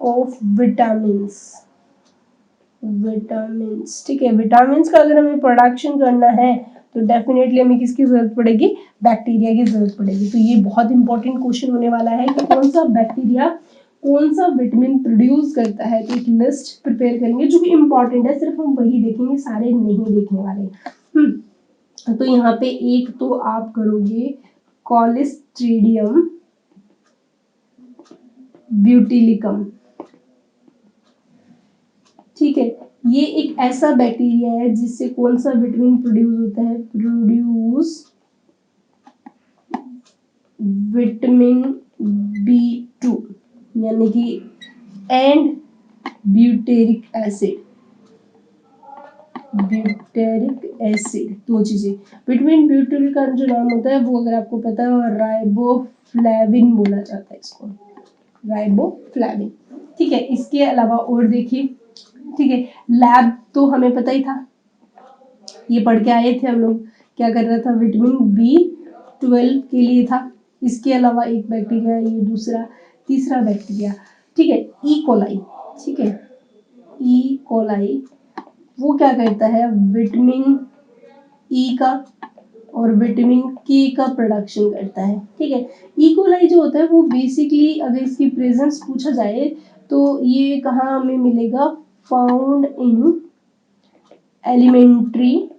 ऑफ विटामिन्स। ठीक है, विटामिन्स का अगर हमें प्रोडक्शन करना है तो डेफिनेटली हमें किसकी जरूरत पड़ेगी? बैक्टीरिया की जरूरत पड़ेगी। तो ये बहुत इंपॉर्टेंट क्वेश्चन होने वाला है कि कौन सा बैक्टीरिया कौन सा विटामिन प्रोड्यूस करता है। तो एक लिस्ट प्रिपेयर करेंगे जो कि इंपॉर्टेंट है, सिर्फ हम वही देखेंगे, सारे नहीं देखने वाले। तो यहाँ पे एक तो आप करोगे कॉलिस्ट्रीडियम ब्यूटिलिकम। ठीक है, ये एक ऐसा बैक्टीरिया है जिससे कौन सा विटामिन प्रोड्यूस होता है? प्रोड्यूस विटामिन B2, यानी कि एंड ब्यूटेरिक एसिड। दो चीजें। विटामिन B2 का जो नाम होता है वो अगर आपको पता है राइबोफ्लेविन बोला जाता है इसको, राइबोफ्लेविन। ठीक है, इसके अलावा और देखिए, ठीक है, लैब तो हमें पता ही था, ये पढ़ के आए थे हम लोग। क्या कर रहा था? विटामिन B12 के लिए था। इसके अलावा एक बैक्टीरिया, ये दूसरा तीसरा बैक्टीरिया, ठीक है, ई कोलाई। ठीक है, ई कोलाई वो क्या करता है? विटामिन ई का और विटामिन के का प्रोडक्शन करता है। ठीक है, ई कोलाई जो होता है वो बेसिकली अगर इसकी प्रेजेंस पूछा जाए तो ये कहाँ हमें मिलेगा? Found in alimentary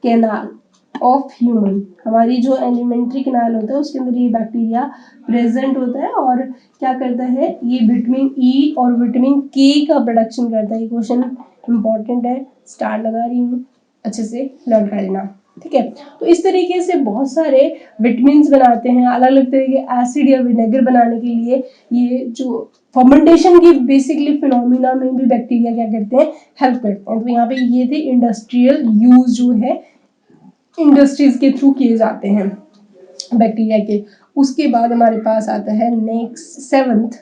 canal of human. हमारी जो एलिमेंट्री कैनाल होता है उसके अंदर ये बैक्टीरिया प्रेजेंट होता है और क्या करता है? ये विटामिन ई और विटामिन के का प्रोडक्शन करता है। ये क्वेश्चन इंपॉर्टेंट है, स्टार लगा रही हूँ, अच्छे से लर्न कर लेना। ठीक है, तो इस तरीके से बहुत सारे विटामिन्स बनाते हैं, अलग अलग तरह के एसिड या विनेगर बनाने के लिए। ये जो फर्मेंटेशन की बेसिकली फिनोमिना में भी बैक्टीरिया क्या करते हैं? हेल्प करते हैं। तो यहाँ पे ये थे इंडस्ट्रियल यूज जो है इंडस्ट्रीज के थ्रू किए जाते हैं बैक्टीरिया के। उसके बाद हमारे पास आता है नेक्स्ट 7th।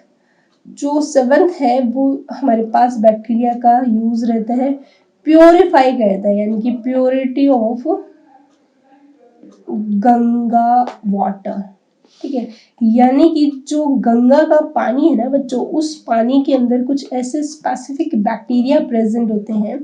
जो 7th है वो हमारे पास बैक्टीरिया का यूज रहता है प्योरीफाई करता है, यानी कि प्योरिटी ऑफ गंगा वाटर। ठीक है, यानी कि जो गंगा का पानी है ना बच्चों, उस पानी के अंदर कुछ ऐसे स्पेसिफिक बैक्टीरिया प्रेजेंट होते हैं।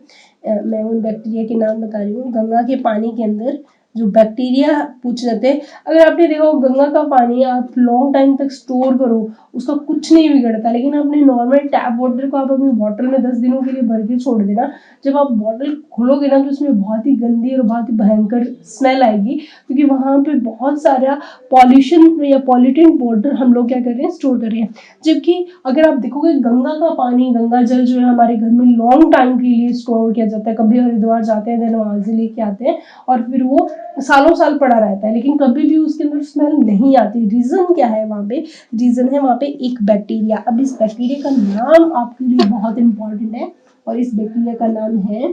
मैं उन बैक्टीरिया के नाम बता रही हूँ। गंगा के पानी के अंदर जो बैक्टीरिया पूछ जाते हैं, अगर आपने देखा हो गंगा का पानी आप लॉन्ग टाइम तक स्टोर करो उसका कुछ नहीं बिगड़ता, लेकिन आपने नॉर्मल टैप वाटर को आप अपनी बॉटल में 10 दिनों के लिए भर के छोड़ देना, जब आप बॉटल खोलोगे ना तो उसमें बहुत ही गंदी और बहुत ही भयंकर स्मेल आएगी, क्योंकि वहां पे बहुत सारा पॉल्यूशन या पॉल्यूटेंट वाटर हम लोग क्या कर रहे हैं, स्टोर कर रहे हैं। जबकि अगर आप देखोगे गंगा का पानी, गंगा जल जो है हमारे घर में लॉन्ग टाइम के लिए स्टोर किया जाता है। कभी हरिद्वार जाते हैं, देन वहां से लेके आते हैं और फिर वो सालों साल पड़ा रहता है, लेकिन कभी भी उसके अंदर स्मेल नहीं आती। रीजन क्या है वहां पे? रीजन है वहां पे एक बैक्टीरिया। अब इस बैक्टीरिया का नाम आपके लिए बहुत इंपॉर्टेंट है, और इस बैक्टीरिया का नाम है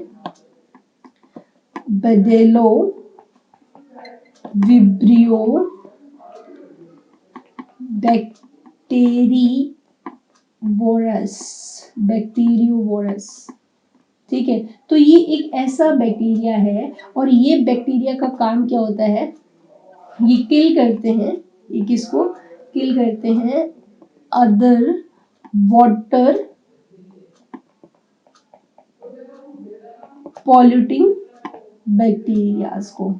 बेडेलो विब्रियो बैक्टीरियोवोरस। ठीक है, तो ये एक ऐसा बैक्टीरिया है, और ये बैक्टीरिया का काम क्या होता है, ये किल करते हैं, ये किसको किल करते हैं, अदर वाटर पॉल्यूटिंग बैक्टीरियाज को।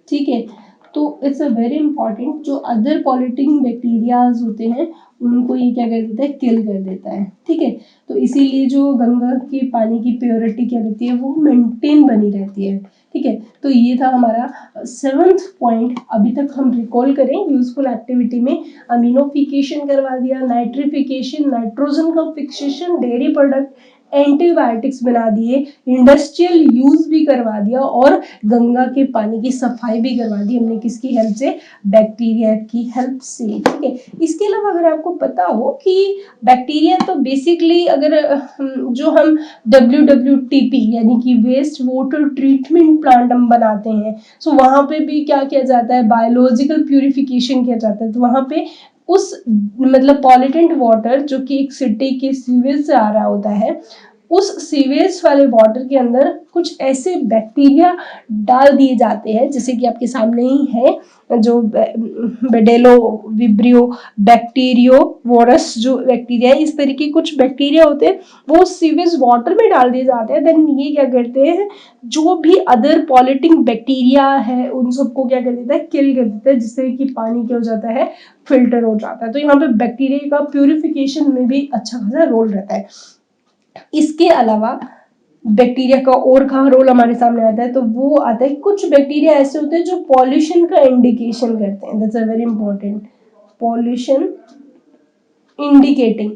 ठीक है, तो इट्स अ वेरी इंपॉर्टेंट, जो अदर पॉल्यूटिंग बैक्टीरियाज होते हैं उनको ये क्या कर देता है, किल कर देता है। ठीक है, तो इसीलिए जो गंगा के पानी की प्योरिटी क्या रहती है, वो मेंटेन बनी रहती है। ठीक है, तो ये था हमारा 7th पॉइंट। अभी तक हम रिकॉल करें यूजफुल एक्टिविटी में अमीनोफिकेशन करवा दिया, नाइट्रिफिकेशन, नाइट्रोजन का फिक्सेशन, डेयरी प्रोडक्ट, एंटीबायोटिक्स बना दिए, इंडस्ट्रियल यूज भी करवा दिया, और गंगा के पानी की सफाई भी करवा दी हमने। किसकी हेल्प से? बैक्टीरिया की हेल्प से। ठीक है, इसके अलावा अगर आपको पता हो कि बैक्टीरिया तो बेसिकली अगर जो हम WWTP यानी कि वेस्ट वाटर ट्रीटमेंट प्लांट हम बनाते हैं, सो वहां पे भी क्या किया जाता है, बायोलॉजिकल प्यूरिफिकेशन किया जाता है। तो वहां पे उस मतलब पॉल्यूटेंट वाटर जो कि एक सिटी के सीवेज से आ रहा होता है, उस सीवेज वाले वाटर के अंदर कुछ ऐसे बैक्टीरिया डाल दिए जाते हैं, जैसे कि आपके सामने ही है जो बेडेलो विब्रियो बैक्टीरियोवोरस जो बैक्टीरिया है, इस तरीके कुछ बैक्टीरिया होते हैं, वो सीवेज वाटर में डाल दिए जाते हैं। देन ये क्या करते हैं, जो भी अदर पॉल्यूटिंग बैक्टीरिया है उन सबको क्या कर देता है, किल कर देता है, जिससे कि पानी क्या हो जाता है, फिल्टर हो जाता है। तो यहाँ पे बैक्टीरिया का प्यूरिफिकेशन में भी अच्छा खासा रोल रहता है। इसके अलावा बैक्टीरिया का और कहाँ रोल हमारे सामने आता है, तो वो आता है कुछ बैक्टीरिया ऐसे होते हैं जो पॉल्यूशन का इंडिकेशन करते हैं। That's a very important, pollution indicating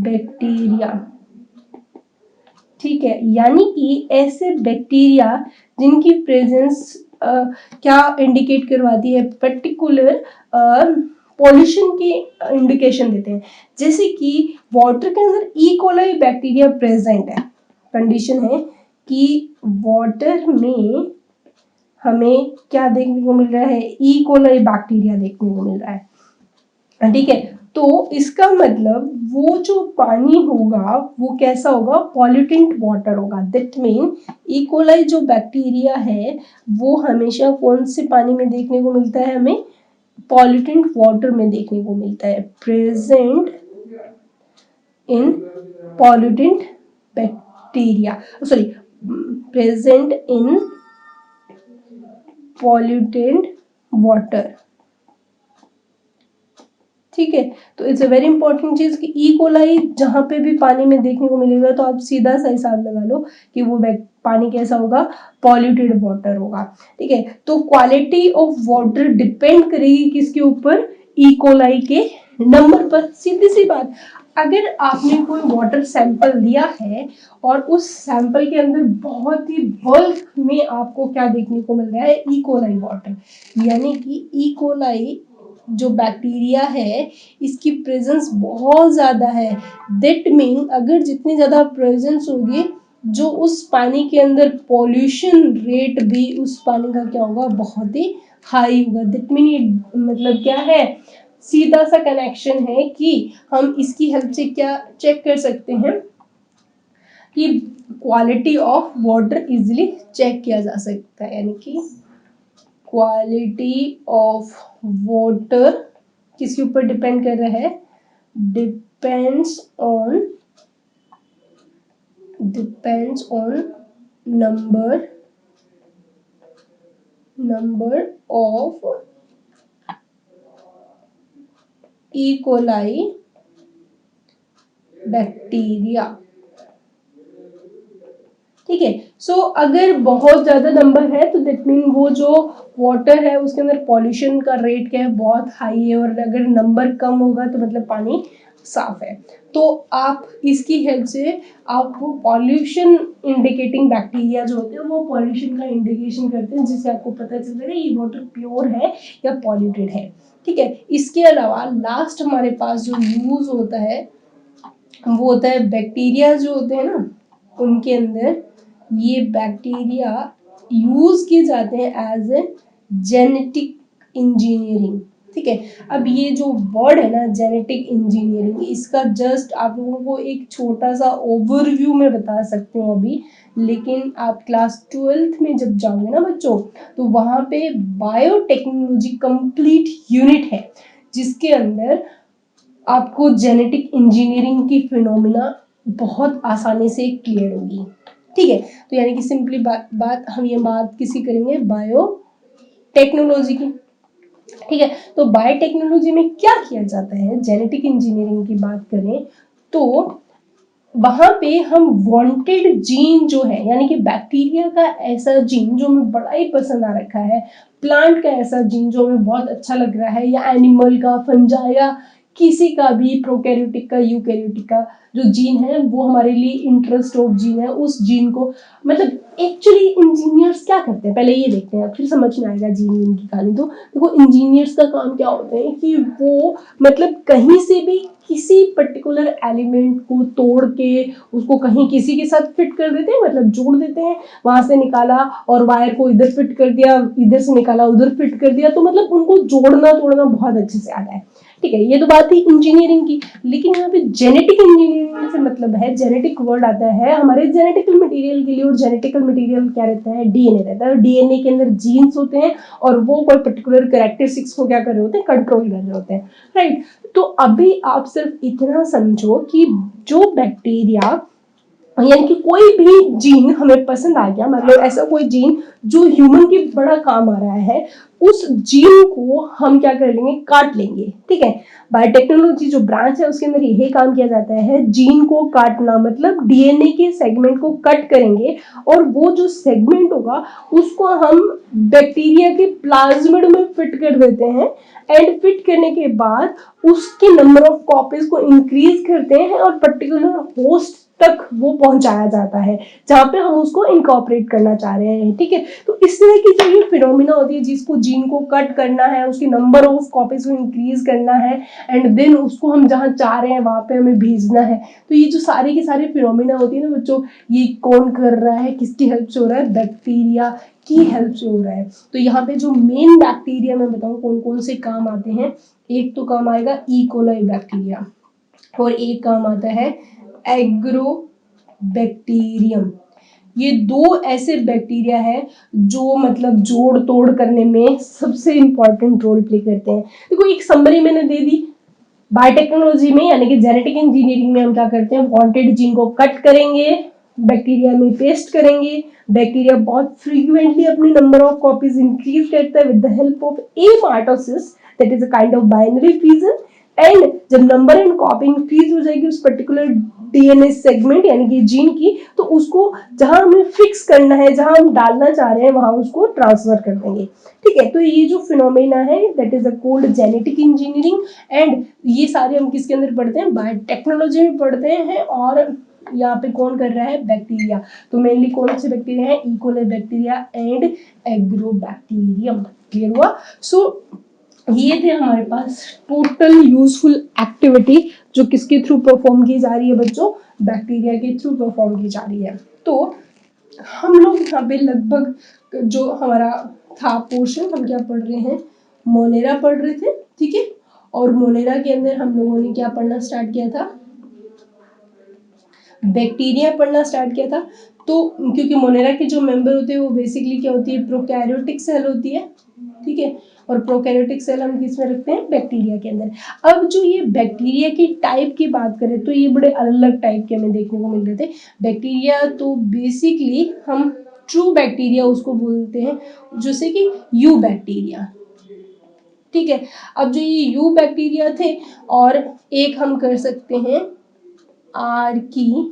bacteria. ठीक है, यानी कि ऐसे बैक्टीरिया जिनकी प्रेजेंस क्या इंडिकेट करवाती है, पर्टिकुलर पॉल्यूशन की इंडिकेशन देते हैं। जैसे कि वाटर के अंदर ई कोलाई बैक्टीरिया प्रेजेंट है, कंडीशन है कि वाटर में हमें क्या देखने को मिल रहा है, ई कोलाई बैक्टीरिया देखने को मिल रहा है। ठीक है, तो इसका मतलब वो जो पानी होगा वो कैसा होगा, पॉल्यूटेंट वाटर होगा। दैट मीन ई कोलाई जो बैक्टीरिया है वो हमेशा कौन से पानी में देखने को मिलता है, हमें पॉल्यूटेंट वाटर में देखने को मिलता है, present in pollutant bacteria, sorry present in pollutant water. ठीक है, तो इट्स अ वेरी इंपॉर्टेंट चीज कि ई कोलाई जहां पे भी पानी में देखने को मिलेगा तो आप सीधा सा हिसाब लगा लो कि वो पानी कैसा होगा, पॉल्यूटेड वाटर होगा। ठीक है, तो क्वालिटी ऑफ वाटर डिपेंड करेगी किसके ऊपर, ई कोलाई के नंबर पर। सीधी सी बात, अगर आपने कोई वाटर सैंपल दिया है और उस सैंपल के अंदर बहुत ही बल्क में आपको क्या देखने को मिल रहा है, ई कोलाई वाटर, यानी कि ई कोलाई जो बैक्टीरिया है इसकी प्रेजेंस बहुत ज्यादा है। दैट मीन अगर जितनी ज्यादा प्रेजेंस होगी, जो उस पानी के अंदर पॉल्यूशन रेट भी उस पानी का क्या होगा, बहुत ही हाई होगा। दैट मीन मतलब क्या है, सीधा सा कनेक्शन है कि हम इसकी हेल्प से क्या चेक कर सकते हैं कि quality of water easily check किया जा सकता है, यानी कि क्वालिटी ऑफ वाटर किसके ऊपर डिपेंड कर रहा है, depends on number of E. coli bacteria. ठीक है, सो अगर बहुत ज्यादा नंबर है तो दैट मीन वो जो वाटर है उसके अंदर पॉल्यूशन का रेट क्या है, बहुत हाई है, और अगर नंबर कम होगा तो मतलब पानी साफ है। तो आप इसकी हेल्प से आप वो पॉल्यूशन इंडिकेटिंग बैक्टीरिया जो होते हैं वो पॉल्यूशन का इंडिकेशन करते हैं, जिससे आपको पता चलता है ये वाटर प्योर है या पॉल्यूटेड है। ठीक है, इसके अलावा लास्ट हमारे पास जो यूज होता है वो होता है बैक्टीरिया जो होते हैं ना, उनके अंदर ये बैक्टीरिया यूज किए जाते हैं एज ए जेनेटिक इंजीनियरिंग। ठीक है, अब ये जो वर्ड है ना जेनेटिक इंजीनियरिंग, इसका जस्ट आप लोगों को एक छोटा सा ओवरव्यू में बता सकती हूँ अभी, लेकिन आप क्लास 12th में जब जाओगे ना बच्चों, तो वहां पे बायोटेक्नोलॉजी कंप्लीट यूनिट है जिसके अंदर आपको जेनेटिक इंजीनियरिंग की फिनोमिना बहुत आसानी से क्लियर होगी। ठीक है, तो यानी कि सिंपली बात हम ये बात किसी करेंगे बायो टेक्नोलॉजी की। ठीक है, तो बायोटेक्नोलॉजी में क्या किया जाता है, जेनेटिक इंजीनियरिंग की बात करें तो वहां पे हम वांटेड जीन जो है, यानी कि बैक्टीरिया का ऐसा जीन जो हमें बड़ा ही पसंद आ रखा है, प्लांट का ऐसा जीन जो हमें बहुत अच्छा लग रहा है, या एनिमल का, फंजा या किसी का भी प्रोकैरियोटिक का, यूकैरियोटिक का जो जीन है वो हमारे लिए इंटरेस्ट ऑफ जीन है, उस जीन को मतलब एक्चुअली इंजीनियर्स क्या करते हैं पहले ये देखते हैं, फिर समझ में आएगा जीन की कहानी। तो देखो इंजीनियर्स का काम क्या होता है कि वो मतलब कहीं से भी किसी पर्टिकुलर एलिमेंट को तोड़ के उसको कहीं किसी के साथ फिट कर देते हैं, मतलब जोड़ देते हैं, वहां से निकाला और वायर को इधर फिट कर दिया, इधर से निकाला उधर फिट कर दिया, तो मतलब उनको जोड़ना तोड़ना बहुत अच्छे से आता है। ठीक है, ये तो बात थी इंजीनियरिंग की, लेकिन यहाँ पे जेनेटिक इंजीनियरिंग से मतलब है, जेनेटिक वर्ड आता है हमारे जेनेटिकल मटेरियल के लिए, और जेनेटिकल मटेरियल क्या रहता है, डीएनए रहता है, डीएनए के अंदर जीन्स होते हैं और वो कोई पर्टिकुलर कैरेक्टरिस्टिक्स को क्या कर रहे होते हैं, कंट्रोल कर रहे होते हैं। राइट, तो अभी आप सिर्फ इतना समझो कि जो बैक्टीरिया यानी कि कोई भी जीन हमें पसंद आ गया, मतलब ऐसा कोई जीन जो ह्यूमन के बड़ा काम आ रहा है, उस जीन को हम क्या कर लेंगे, काट लेंगे। ठीक है, बायोटेक्नोलॉजी जो ब्रांच है उसके अंदर यही काम किया जाता है, जीन को काटना, मतलब डीएनए के सेगमेंट को कट करेंगे और वो जो सेगमेंट होगा उसको हम बैक्टीरिया के प्लाज्मिड में फिट कर देते हैं, एंड फिट करने के बाद उसके नंबर ऑफ कॉपीज को इंक्रीज करते हैं और पर्टिकुलर होस्ट तक वो पहुंचाया जाता है जहां पे हम उसको इनकॉर्पोरेट करना चाह रहे हैं। ठीक है, तो इस तरह की जो ये फिनोमिना होती है जिसको जीन को कट करना है, उसकी नंबर ऑफ कॉपीज को इंक्रीज करना है, एंड देन उसको हम जहां चाह रहे हैं वहां पे हमें भेजना है, तो ये जो सारे के सारे फिनोमिना होती है ना बच्चों, ये कौन कर रहा है, किसकी हेल्प से हो रहा है, बैक्टीरिया की हेल्प से हो रहा है। तो यहाँ पे जो मेन बैक्टीरिया मैं बताऊं कौन कौन से काम आते हैं, एक तो काम आएगा ई कोलाई बैक्टीरिया, और एक काम आता है एग्रोबैक्टीरियम। ये दो ऐसे बैक्टीरिया है जो मतलब जोड़ तोड़ करने में सबसे इंपॉर्टेंट रोल प्ले करते हैं। देखो एक समरी मैंने दे दी, बायोटेक्नोलॉजी में यानी कि जेनेटिक इंजीनियरिंग में हम क्या करते हैं, वांटेड जीन को कट करेंगे, बैक्टीरिया में पेस्ट करेंगे, बैक्टीरिया बहुत फ्रीक्वेंटली अपनी नंबर ऑफ कॉपीज इंक्रीज करता है with the help of amitosis, that is a kind of binary fusion, and जब नंबर एंड कॉपी इंक्रीज हो जाएगी उस पर्टिकुलर डीएनए सेगमेंट यानी कि जीन की, तो उसको जहां हमें फिक्स करना है, जहां हम डालना चाह रहे हैं वहां उसको ट्रांसफर कर देंगे। ठीक है, तो ये जो फिनोमेना है that is a cold genetic engineering, and ये सारे हम किसके अंदर पढ़ते हैं, बायोटेक्नोलॉजी में पढ़ते हैं, और यहाँ पे कौन कर रहा है, बैक्टीरिया। तो मेनली कौन से बैक्टीरिया है, E coli bacteria and agrobacterium. Clear हुआ? सो ये थे हमारे पास टोटल यूजफुल एक्टिविटी जो किसके थ्रू परफॉर्म की जा रही है बच्चों, बैक्टीरिया के थ्रू परफॉर्म की जा रही है। तो हम लोग यहाँ पे लगभग जो हमारा था पोर्शन, हम क्या पढ़ रहे हैं, मोनेरा पढ़ रहे थे। ठीक है, और मोनेरा के अंदर हम लोगों ने क्या पढ़ना स्टार्ट किया था, बैक्टीरिया पढ़ना स्टार्ट किया था। तो क्योंकि मोनेरा के जो मेंबर होते हैं वो बेसिकली क्या होती है, प्रोकैरियोटिक सेल होती है, ठीक है, और प्रोकैरियोटिक सेल हम किस में रखते हैं, बैक्टीरिया के अंदर। अब जो ये बैक्टीरिया की टाइप की बात करें तो ये बड़े अलग अलग टाइप के हमें देखने को मिल रहे थे बैक्टीरिया। तो बेसिकली हम ट्रू बैक्टीरिया उसको बोलते हैं, जैसे कि यू बैक्टीरिया, ठीक है। अब जो ये यू बैक्टीरिया थे, और एक हम कर सकते हैं आर्की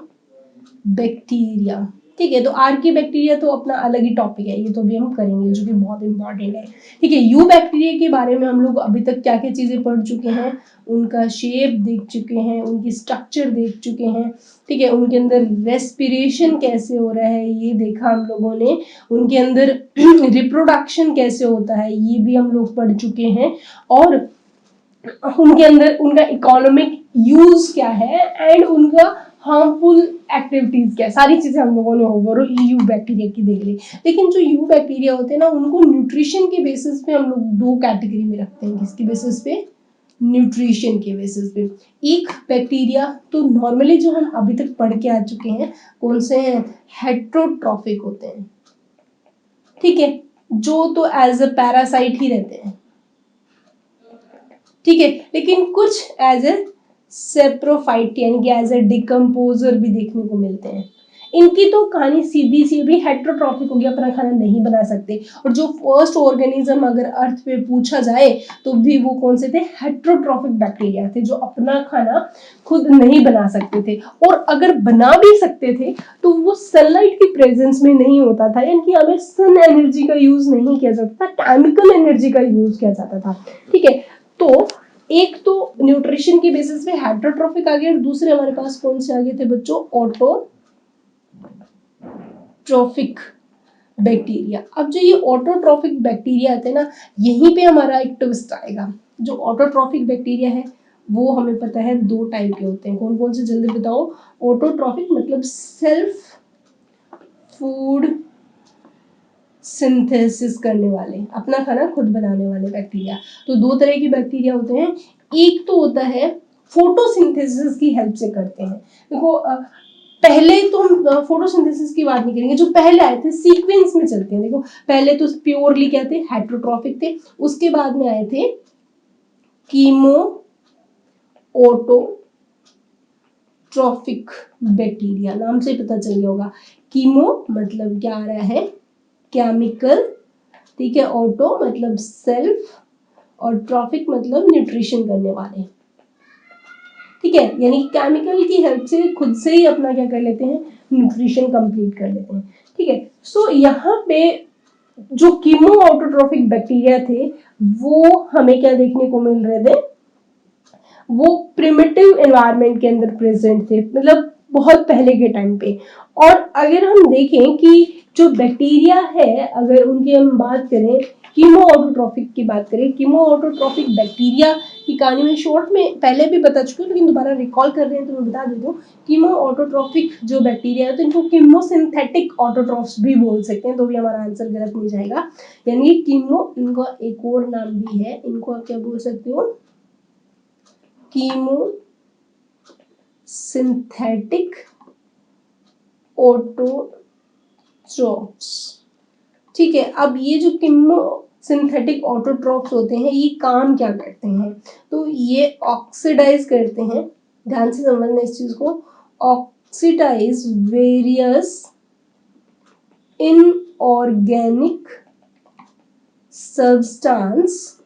बैक्टीरिया, ठीक है। तो आर्की बैक्टीरिया तो अपना अलग ही टॉपिक है, ये तो भी हम करेंगे, जो कि बहुत इंपॉर्टेंट है, ठीक है। यू बैक्टीरिया के बारे में हम लोग अभी तक क्या क्या चीजें पढ़ चुके हैं, उनका शेप देख चुके हैं, उनकी स्ट्रक्चर देख चुके हैं, ठीक है। उनके अंदर रेस्पिरेशन कैसे हो रहा है ये देखा हम लोगों ने, उनके अंदर रिप्रोडक्शन कैसे होता है ये भी हम लोग पढ़ चुके हैं, और उनके अंदर उनका इकोनॉमिक यूज क्या है एंड उनका हार्मफुल एक्टिविटीज क्या है, सारी चीजें हम लोगों ने ओवरऑल यू बैक्टीरिया की देख ली। लेकिन जो यू बैक्टीरिया होते हैं ना, उनको न्यूट्रिशन के बेसिस पे हम लोग दो कैटेगरी में रखते हैं। किसकी बेसिस पे, न्यूट्रिशन के बेसिस पे। एक बैक्टीरिया तो नॉर्मली जो हम अभी तक पढ़ के आ चुके हैं, कौन से हैं, हेट्रोट्रॉफिक होते हैं, ठीक है, जो तो एज अ पैरासाइट ही रहते हैं, ठीक है। लेकिन कुछ एज ए सेप्रोफाइट यानी कि एज ए डिकम्पोजर भी देखने को मिलते हैं। इनकी तो कहानी सीधी सी भी, हेट्रोट्रॉफिक हो गया, अपना खाना नहीं बना सकते। और जो फर्स्ट ऑर्गेनिज्म अगर अर्थ पे पूछा जाए तो भी वो कौन से थे, हेट्रोट्रॉफिक बैक्टीरिया थे, जो अपना खाना खुद नहीं बना सकते थे। और अगर बना भी सकते थे तो वो सनलाइट की प्रेजेंस में नहीं होता था, यानी कि हमें सन एनर्जी का यूज नहीं किया जाता था, केमिकल एनर्जी का यूज किया जाता था, ठीक है। तो एक तो न्यूट्रिशन की बेसिस पे हेट्रोट्रॉफिक आ गए, और दूसरे हमारे पास कौन से आ गए थे बच्चों, ऑटोट्रॉफिक बैक्टीरिया। अब जो ये ऑटोट्रॉफिक बैक्टीरिया आते हैं ना, यहीं पे हमारा एक ट्विस्ट आएगा। जो ऑटोट्रॉफिक बैक्टीरिया है वो हमें पता है दो टाइप के होते हैं, कौन कौन से जल्दी बताओ। ऑटोट्रॉफिक मतलब सेल्फ फूड सिंथेसिस करने वाले, अपना खाना खुद बनाने वाले बैक्टीरिया। तो दो तरह के बैक्टीरिया होते हैं, एक तो होता है फोटोसिंथेसिस की हेल्प से करते हैं। देखो पहले तो हम फोटोसिंथेसिस की बात नहीं करेंगे, जो पहले आए थे सीक्वेंस में चलते हैं। देखो पहले तो प्योरली क्या थे, हेट्रोट्रॉफिक थे, उसके बाद में आए थे कीमो ऑटोट्रॉफिक बैक्टीरिया। नाम से पता चल गया होगा, कीमो मतलब क्या आ रहा है, केमिकल, ठीक है, ऑटो मतलब सेल्फ, और ट्रॉफिक मतलब न्यूट्रिशन करने वाले, ठीक है, यानी केमिकल की हेल्प से खुद से ही अपना क्या कर लेते हैं, न्यूट्रिशन कंप्लीट कर लेते हैं, ठीक है। सो यहाँ पे जो कीमो ऑटोट्रॉफिक बैक्टीरिया थे वो हमें क्या देखने को मिल रहे थे, वो प्रिमिटिव एनवायरनमेंट के अंदर प्रेजेंट थे, मतलब बहुत पहले के टाइम पे। और अगर हम देखें कि जो बैक्टीरिया है, अगर उनकी हम बात करें, कीमो ऑटोट्रॉफिक की बात करें, कीमो ऑटोट्रॉफिक बैक्टीरिया की कहानी में शॉर्ट में पहले भी बता चुकी हूँ, लेकिन दोबारा रिकॉल कर रहे हैं तो मैं बता देती हूँ। कीमो ऑटोट्रॉफिक जो बैक्टीरिया है, तो इनको कीमोसिंथेटिक ऑटोट्रॉफ्स भी बोल सकते हैं, तो भी हमारा आंसर गलत नहीं जाएगा। यानी कीमो, इनका एक और नाम भी है, इनको आप क्या बोल सकते हो, कीमो सिंथेटिक ऑटोट्रॉफ्स, ठीक है। अब ये जो कीमो सिंथेटिक ऑटोट्रॉफ्स होते हैं, ये काम क्या करते हैं, तो ये ऑक्सीडाइज करते हैं, ध्यान से समझना इस चीज को, oxidise various inorganic substance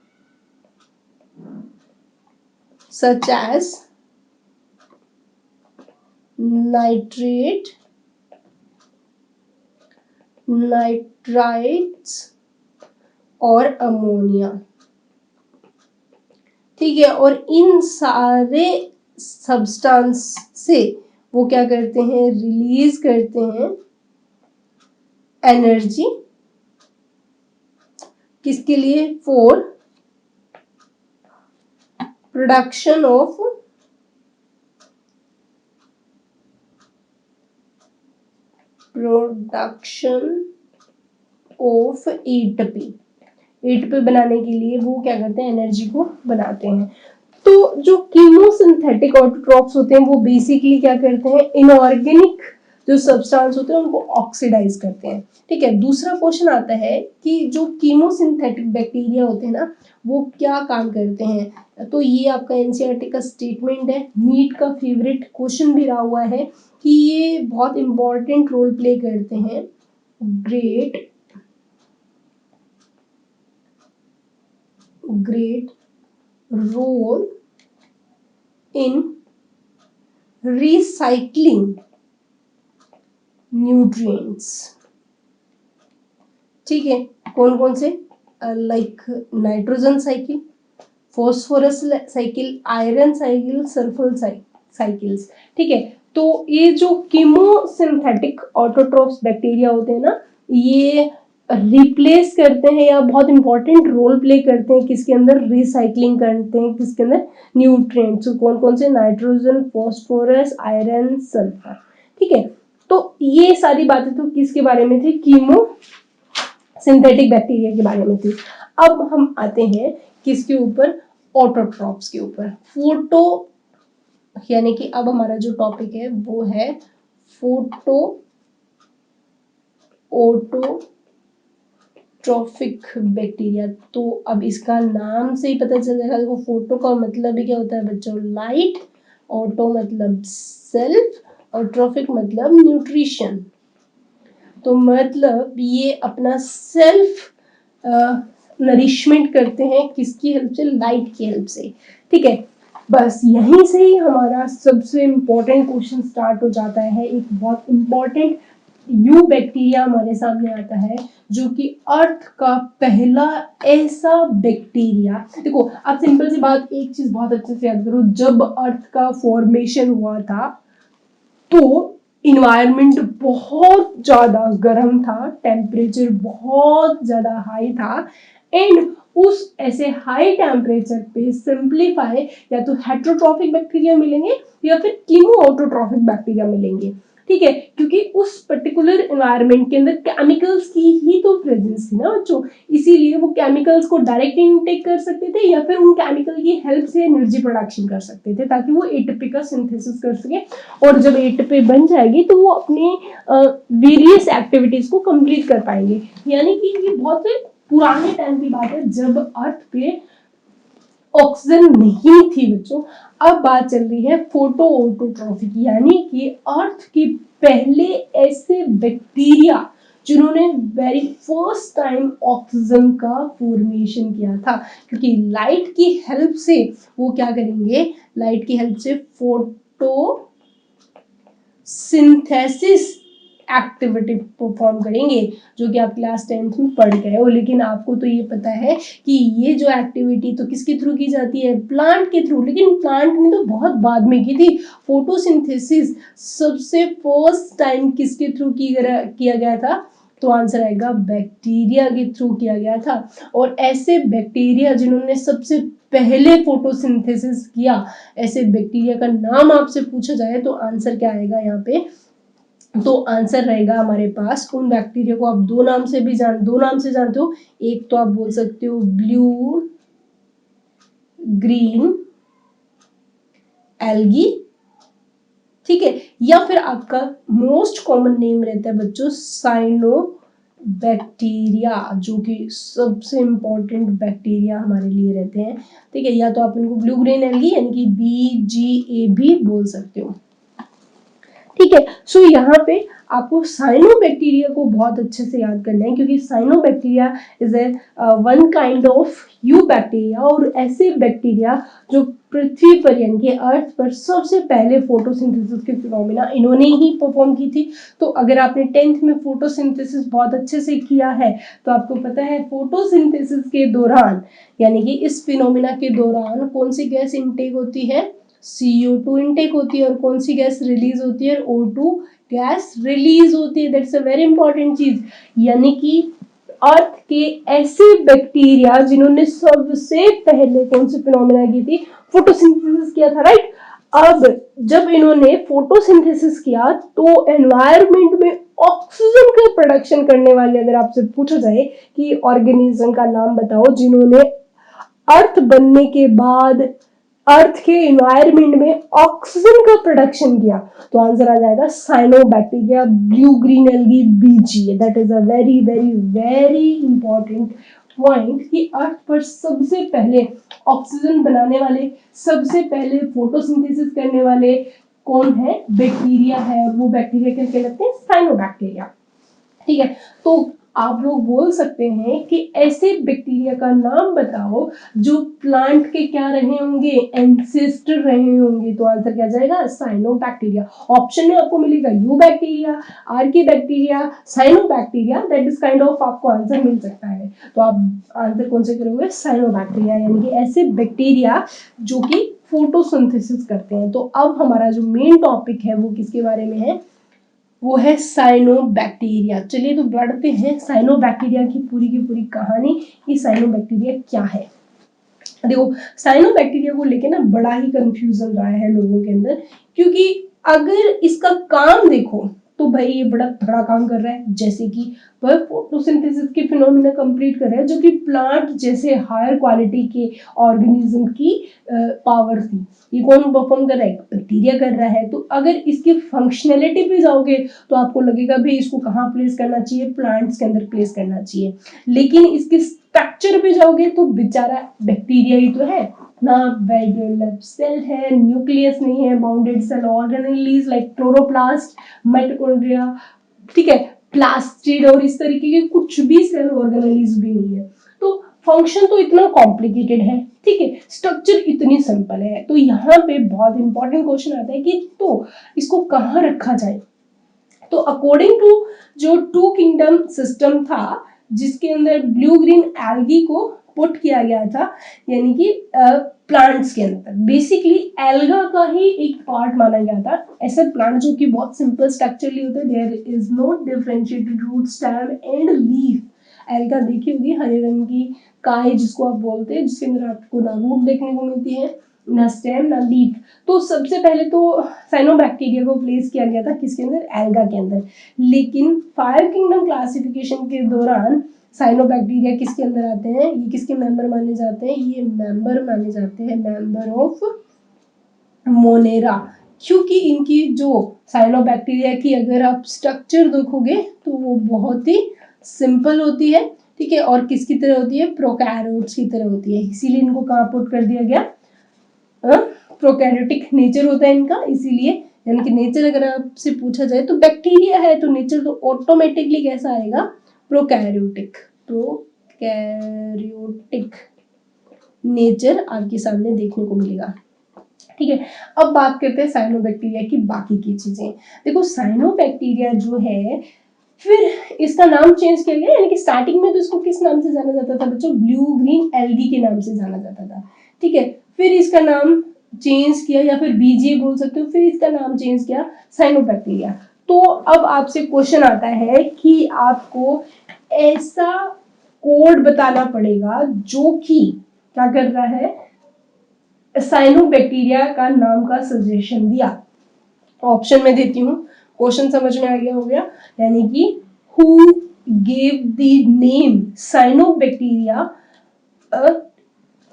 such as nitrate, nitrites और अमोनिया, ठीक है। और इन सारे सब्सटेंस से वो क्या करते हैं, रिलीज करते हैं एनर्जी, किसके लिए, for production of ATP. ATP बनाने के लिए वो क्या करते हैं, एनर्जी को बनाते हैं। तो जो कीमोसिंथेटिक ऑटोट्रॉफ्स होते हैं वो बेसिकली क्या करते हैं, इनऑर्गेनिक जो सब्सटेंस होते हैं उनको ऑक्सीडाइज करते हैं। ठीक है, दूसरा क्वेश्चन आता है कि जो कीमोसिंथेटिक बैक्टीरिया होते हैं ना वो क्या काम करते हैं। तो ये आपका एनसीईआरटी का स्टेटमेंट है, नीट का फेवरेट क्वेश्चन भी रहा हुआ है कि ये बहुत इंपॉर्टेंट रोल प्ले करते हैं, great role in recycling nutrients। ठीक है, कौन कौन से, like nitrogen cycle, phosphorus cycle, iron cycle, sulphur cycles. ठीक है, तो ये जो कीमोसिंथेटिक ऑटोट्रॉफ्स बैक्टीरिया होते हैं ना ये रिप्लेस करते हैं या बहुत इंपॉर्टेंट रोल प्ले करते हैं किसके अंदर, रिसाइकलिंग करते हैं किसके अंदर, न्यूट्रिएंट्स। कौन कौन से, नाइट्रोजन, फॉस्फोरस, आयरन, सल्फर। ठीक है, तो ये सारी बातें तो किसके बारे में थी, कीमो सिंथेटिक बैक्टीरिया के बारे में थी। अब हम आते हैं किसके ऊपर, ऑटोट्रॉफ्स के ऊपर। फोटो यानी कि अब हमारा जो टॉपिक है वो है फोटो ऑटोट्रॉफिक बैक्टीरिया। तो अब इसका नाम से ही पता चल जाएगा, देखो फोटो का मतलब ही क्या होता है बच्चों, लाइट, ऑटो मतलब सेल्फ और ट्रॉफिक मतलब न्यूट्रिशन। तो मतलब ये अपना सेल्फ नरिशमेंट करते हैं किसकी हेल्प से, लाइट की हेल्प से। ठीक है, बस यहीं से ही हमारा सबसे इम्पोर्टेंट क्वेश्चन स्टार्ट हो जाता है। एक बहुत इम्पोर्टेंट यू बैक्टीरिया हमारे सामने आता है जो कि अर्थ का पहला ऐसा बैक्टीरिया। देखो आप सिंपल सी बात, एक चीज बहुत अच्छे से याद करो, जब अर्थ का फॉर्मेशन हुआ था तो इन्वायरमेंट बहुत ज्यादा गर्म था, टेम्परेचर बहुत ज्यादा हाई था एंड उस ऐसे हाई टेम्परेचर पे सिंप्लीफाई या तो हेट्रोट्रॉफिक बैक्टीरिया मिलेंगे या फिर कीमो ऑटोट्रॉफिक बैक्टीरिया मिलेंगे। ठीक है, क्योंकि उस पर्टिकुलर एनवायरनमेंट के अंदर केमिकल्स की ही तो प्रेजेंस थी ना बच्चों, इसीलिए वो केमिकल्स को डायरेक्ट इनटेक कर सकते थे या फिर उन केमिकल की हेल्प से एनर्जी प्रोडक्शन कर सकते थे ताकि वो एटीपी का सिंथेसिस कर सके और जब एटीपी बन जाएगी तो वो अपनी वेरियस एक्टिविटीज को कंप्लीट कर पाएंगे। यानी कि ये बहुत पुराने टाइम की बात है जब अर्थ पे ऑक्सीजन नहीं थी बच्चों। अब बात चल रही है फोटो ऑटोट्रॉफिक, यानी कि अर्थ के पहले ऐसे बैक्टीरिया जिन्होंने वेरी फर्स्ट टाइम ऑक्सीजन का फॉर्मेशन किया था, क्योंकि लाइट की हेल्प से वो क्या करेंगे, लाइट की हेल्प से फोटो सिंथेसिस एक्टिविटी परफॉर्म करेंगे जो कि आप क्लास 10th में पढ़ गए हो। लेकिन आपको तो ये पता है कि ये जो एक्टिविटी तो किसके थ्रू की जाती है, प्लांट के थ्रू, लेकिन प्लांट ने तो बहुत बाद में की थी। फोटोसिंथेसिस सबसे फर्स्ट टाइम किसके थ्रू किया गया था, तो आंसर आएगा बैक्टीरिया के थ्रू किया गया था। और ऐसे बैक्टीरिया जिन्होंने सबसे पहले फोटोसिंथेसिस किया, ऐसे बैक्टीरिया का नाम आपसे पूछा जाए तो आंसर क्या आएगा यहाँ पे, तो आंसर रहेगा हमारे पास, उन बैक्टीरिया को आप दो नाम से जानते हो। एक तो आप बोल सकते हो ब्लू ग्रीन एल्गी, ठीक है, या फिर आपका मोस्ट कॉमन नेम रहता है बच्चों साइनो बैक्टीरिया, जो कि सबसे इंपॉर्टेंट बैक्टीरिया हमारे लिए रहते हैं। ठीक है, या तो आप इनको ब्लू ग्रीन एल्गी यानी कि BGA भी बोल सकते हो। ठीक है, सो यहाँ पे आपको साइनोबैक्टीरिया को बहुत अच्छे से याद करना है क्योंकि cyanobacteria is a one kind of you bacteria, और ऐसे बैक्टीरिया जो पृथ्वी पर यानी कि अर्थ पर सबसे पहले फोटोसिंथेसिस के फिनोमेना इन्होंने ही परफॉर्म की थी। तो अगर आपने 10th में फोटोसिंथेसिस बहुत अच्छे से किया है तो आपको पता है फोटोसिंथेसिस के दौरान यानी कि इस फिनोमेना के दौरान कौन सी गैस इनटेक होती है, CO2 इनटेक होती है, और कौन सी गैस रिलीज होती है, O2 गैस रिलीज होती है। दैट्स अ वेरी इंपॉर्टेंट चीज। यानी कि अर्थ के ऐसे बैक्टीरिया जिन्होंने सबसे पहले कौन सी फिनोमेना की थी, फोटोसिंथेसिस किया था, राइट। अब जब इन्होंने फोटोसिंथेसिस किया तो एनवायरनमेंट में ऑक्सीजन का प्रोडक्शन करने वाले, अगर आपसे पूछा जाए कि ऑर्गेनिज्म का नाम बताओ जिन्होंने अर्थ बनने के बाद अर्थ के इन्वायरमेंट में ऑक्सीजन का प्रोडक्शन किया, तो आंसर आ जाएगा cyanobacteria blue green algae BG. That is a very very very important point कि अर्थ पर सबसे पहले ऑक्सीजन बनाने वाले, सबसे पहले फोटोसिंथेसिस करने वाले कौन है? बैक्टीरिया है। और वो बैक्टीरिया क्या कहलाते हैं? साइनोबैक्टीरिया। ठीक है, तो आप लोग बोल सकते हैं कि ऐसे बैक्टीरिया का नाम बताओ जो प्लांट के क्या रहे होंगे? एंसेस्टर रहे होंगे। तो आंसर क्या जाएगा? साइनोबैक्टीरिया। ऑप्शन में आपको मिलेगा you bacteria, Archie bacteria, cyanobacteria. That is kind of आपको आंसर मिल सकता है। तो आप आंसर कौन से करोगे? साइनोबैक्टीरिया, यानी कि ऐसे बैक्टीरिया जो कि फोटोसिंथेसिस करते हैं। तो अब हमारा जो मेन टॉपिक है वो किसके बारे में है? वो है साइनोबैक्टीरिया। चलिए तो बढ़ते हैं साइनोबैक्टीरिया की पूरी कहानी कि साइनोबैक्टीरिया क्या है। देखो, साइनोबैक्टीरिया को लेके ना बड़ा ही कंफ्यूजन रहा है लोगों के अंदर, क्योंकि अगर इसका काम देखो तो भाई ये बड़ा तगड़ा काम कर रहा है, जैसे कि वह फोटोसिंथेसिस के फिनोमिना कंप्लीट कर रहा है, जो कि प्लांट जैसे हायर क्वालिटी के ऑर्गेनिज्म की पावर थी। ये कौन परफॉर्म कर रहा है? बैक्टीरिया कर रहा है। तो अगर इसकी फंक्शनैलिटी पे जाओगे तो आपको लगेगा भाई इसको कहाँ प्लेस करना चाहिए? प्लांट्स के अंदर प्लेस करना चाहिए। लेकिन इसके स्ट्रक्चर पे जाओगे तो बेचारा बैक्टीरिया ही तो है ना, वेल सेल है, न्यूक्लियस नहीं है, bounded cell organelles like chloroplast, mitochondria, ठीक है, प्लास्टिड और इस तरीके के कुछ भी सेल ऑर्गेनेलीज भी नहीं है। तो फंक्शन तो इतना कॉम्प्लिकेटेड है, ठीक है, स्ट्रक्चर इतनी सिंपल है। तो यहाँ पे बहुत इंपॉर्टेंट क्वेश्चन आता है कि तो इसको कहाँ रखा जाए? तो अकॉर्डिंग टू जो टू किंगडम सिस्टम था, जिसके अंदर ब्लू ग्रीन एल्गी को पुट किया गया था, यानी कि प्लांट्स के अंदर बेसिकली एल्गा का ही एक पार्ट माना गया था। ऐसे प्लांट जो कि बहुत सिंपल स्ट्रक्चरली होते हैं, there is no differentiated root, stem and leaf. Alga देखी होगी, हरे रंग की काय जिसको आप बोलते हैं, जिसके अंदर आपको ना रूट देखने को मिलती है, ना स्टेम, ना लीफ। तो सबसे पहले तो साइनोबैक्टीरिया को प्लेस किया गया था किसके अंदर? एल्गा के अंदर। लेकिन फाइव किंगडम क्लासिफिकेशन के दौरान साइनोबैक्टीरिया किसके अंदर आते हैं? ये किसके मेंबर माने जाते हैं? ये मेंबर माने जाते हैं, मेंबर ऑफ मोनेरा। क्योंकि इनकी जो साइनोबैक्टीरिया की अगर आप स्ट्रक्चर देखोगे तो वो बहुत ही सिंपल होती है, ठीक है, और किसकी तरह होती है? प्रोकैरियोट्स की तरह होती है। इसीलिए इनको कहाँ पुट कर दिया गया? प्रोकैरियोटिक नेचर होता है इनका, इसीलिए। यानी कि नेचर अगर आपसे पूछा जाए तो बैक्टीरिया है तो नेचर तो ऑटोमेटिकली कैसा आएगा? प्रोकैरियोटिक। प्रोकैरियोटिक नेचर आपके सामने देखने को मिलेगा, ठीक है। अब बात करते हैं साइनोबैक्टीरिया की बाकी की चीजें। देखो, साइनोबैक्टीरिया जो है, फिर इसका नाम चेंज किया गया, यानी कि स्टार्टिंग में तो इसको किस नाम से जाना जाता था बच्चों? ब्लू ग्रीन एल्गी के नाम से जाना जाता था, ठीक है। फिर इसका नाम चेंज किया, या फिर बीजीए बोल सकते हो, फिर इसका नाम चेंज किया साइनोबैक्टीरिया। तो अब आपसे क्वेश्चन आता है कि आपको ऐसा कोड बताना पड़ेगा जो कि क्या कर रहा है? साइनोबैक्टीरिया का नाम का सजेशन दिया। ऑप्शन में देती हूँ, क्वेश्चन समझ में आ गया हो गया, यानी कि who gave the name cyanobacteria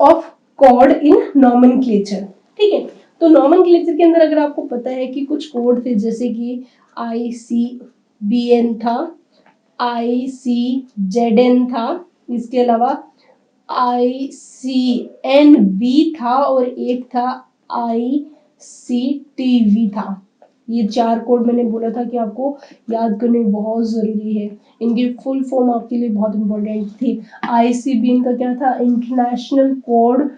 of code in nomenclature, ठीक है। तो नॉमेनक्लेचर के अंदर अगर आपको पता है कि कुछ कोड थे, जैसे कि ICBN था, ICZN था, इसके अलावा ICNB था, और एक था ICTV था। ये 4 कोड मैंने बोला था कि आपको याद करने बहुत जरूरी है। इनकी फुल फॉर्म आपके लिए बहुत इंपॉर्टेंट थी। ICBN का क्या था? International code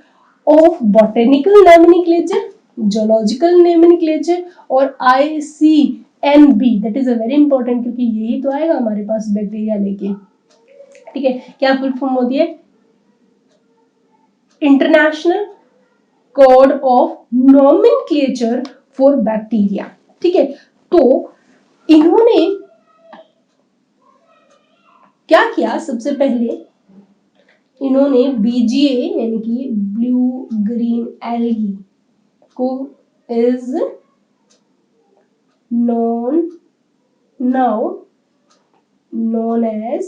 of botanical nomenclature, zoological nomenclature. और ICNB that is a very important, क्योंकि यही तो आएगा हमारे पास बैक्टीरिया लेके, ठीक है। क्या फुल फॉर्म होती है? International code of nomenclature for bacteria, ठीक है। तो इन्होंने क्या किया? सबसे पहले इन्होंने BGA यानी कि ब्लू ग्रीन एल्गी को is known as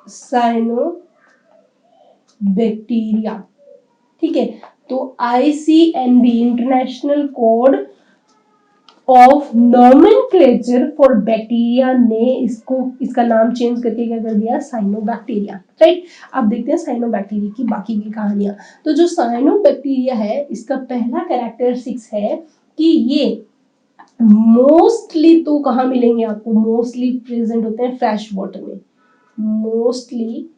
cyanobacteria bacteria. ठीक है, तो ICNB international code of nomenclature for bacteria ने इसका नाम चेंज करके क्या कर दिया, साइनोबैक्टीरिया। राइट, अब देखते हैं साइनोबैक्टीरिया की बाकी की कहानियां। तो जो साइनोबैक्टीरिया है इसका पहला कैरेक्टरिस्टिक्स है कि ये मोस्टली तो कहाँ मिलेंगे आपको, मोस्टली प्रेजेंट होते हैं फ्रेश वाटर में, mostly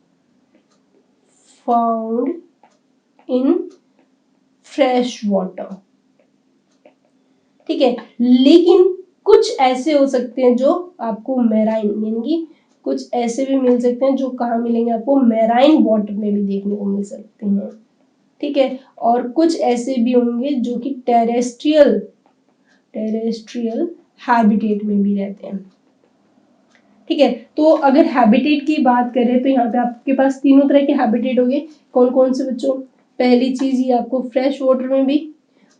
found in fresh water. ठीक है, लेकिन कुछ ऐसे हो सकते हैं जो आपको मैराइन, यानी कि कुछ ऐसे भी मिल सकते हैं जो कहाँ मिलेंगे आपको, मैराइन वाटर में भी देखने को मिल सकते हैं। ठीक है, और कुछ ऐसे भी होंगे जो कि टेरेस्ट्रियल हैबिटेट में भी रहते हैं। ठीक है, तो अगर हैबिटेट की बात करें तो यहाँ पे आपके पास तीनों तरह के हैबिटेट होंगे। कौन कौन से बच्चों, पहली चीज ये आपको फ्रेश वाटर में भी,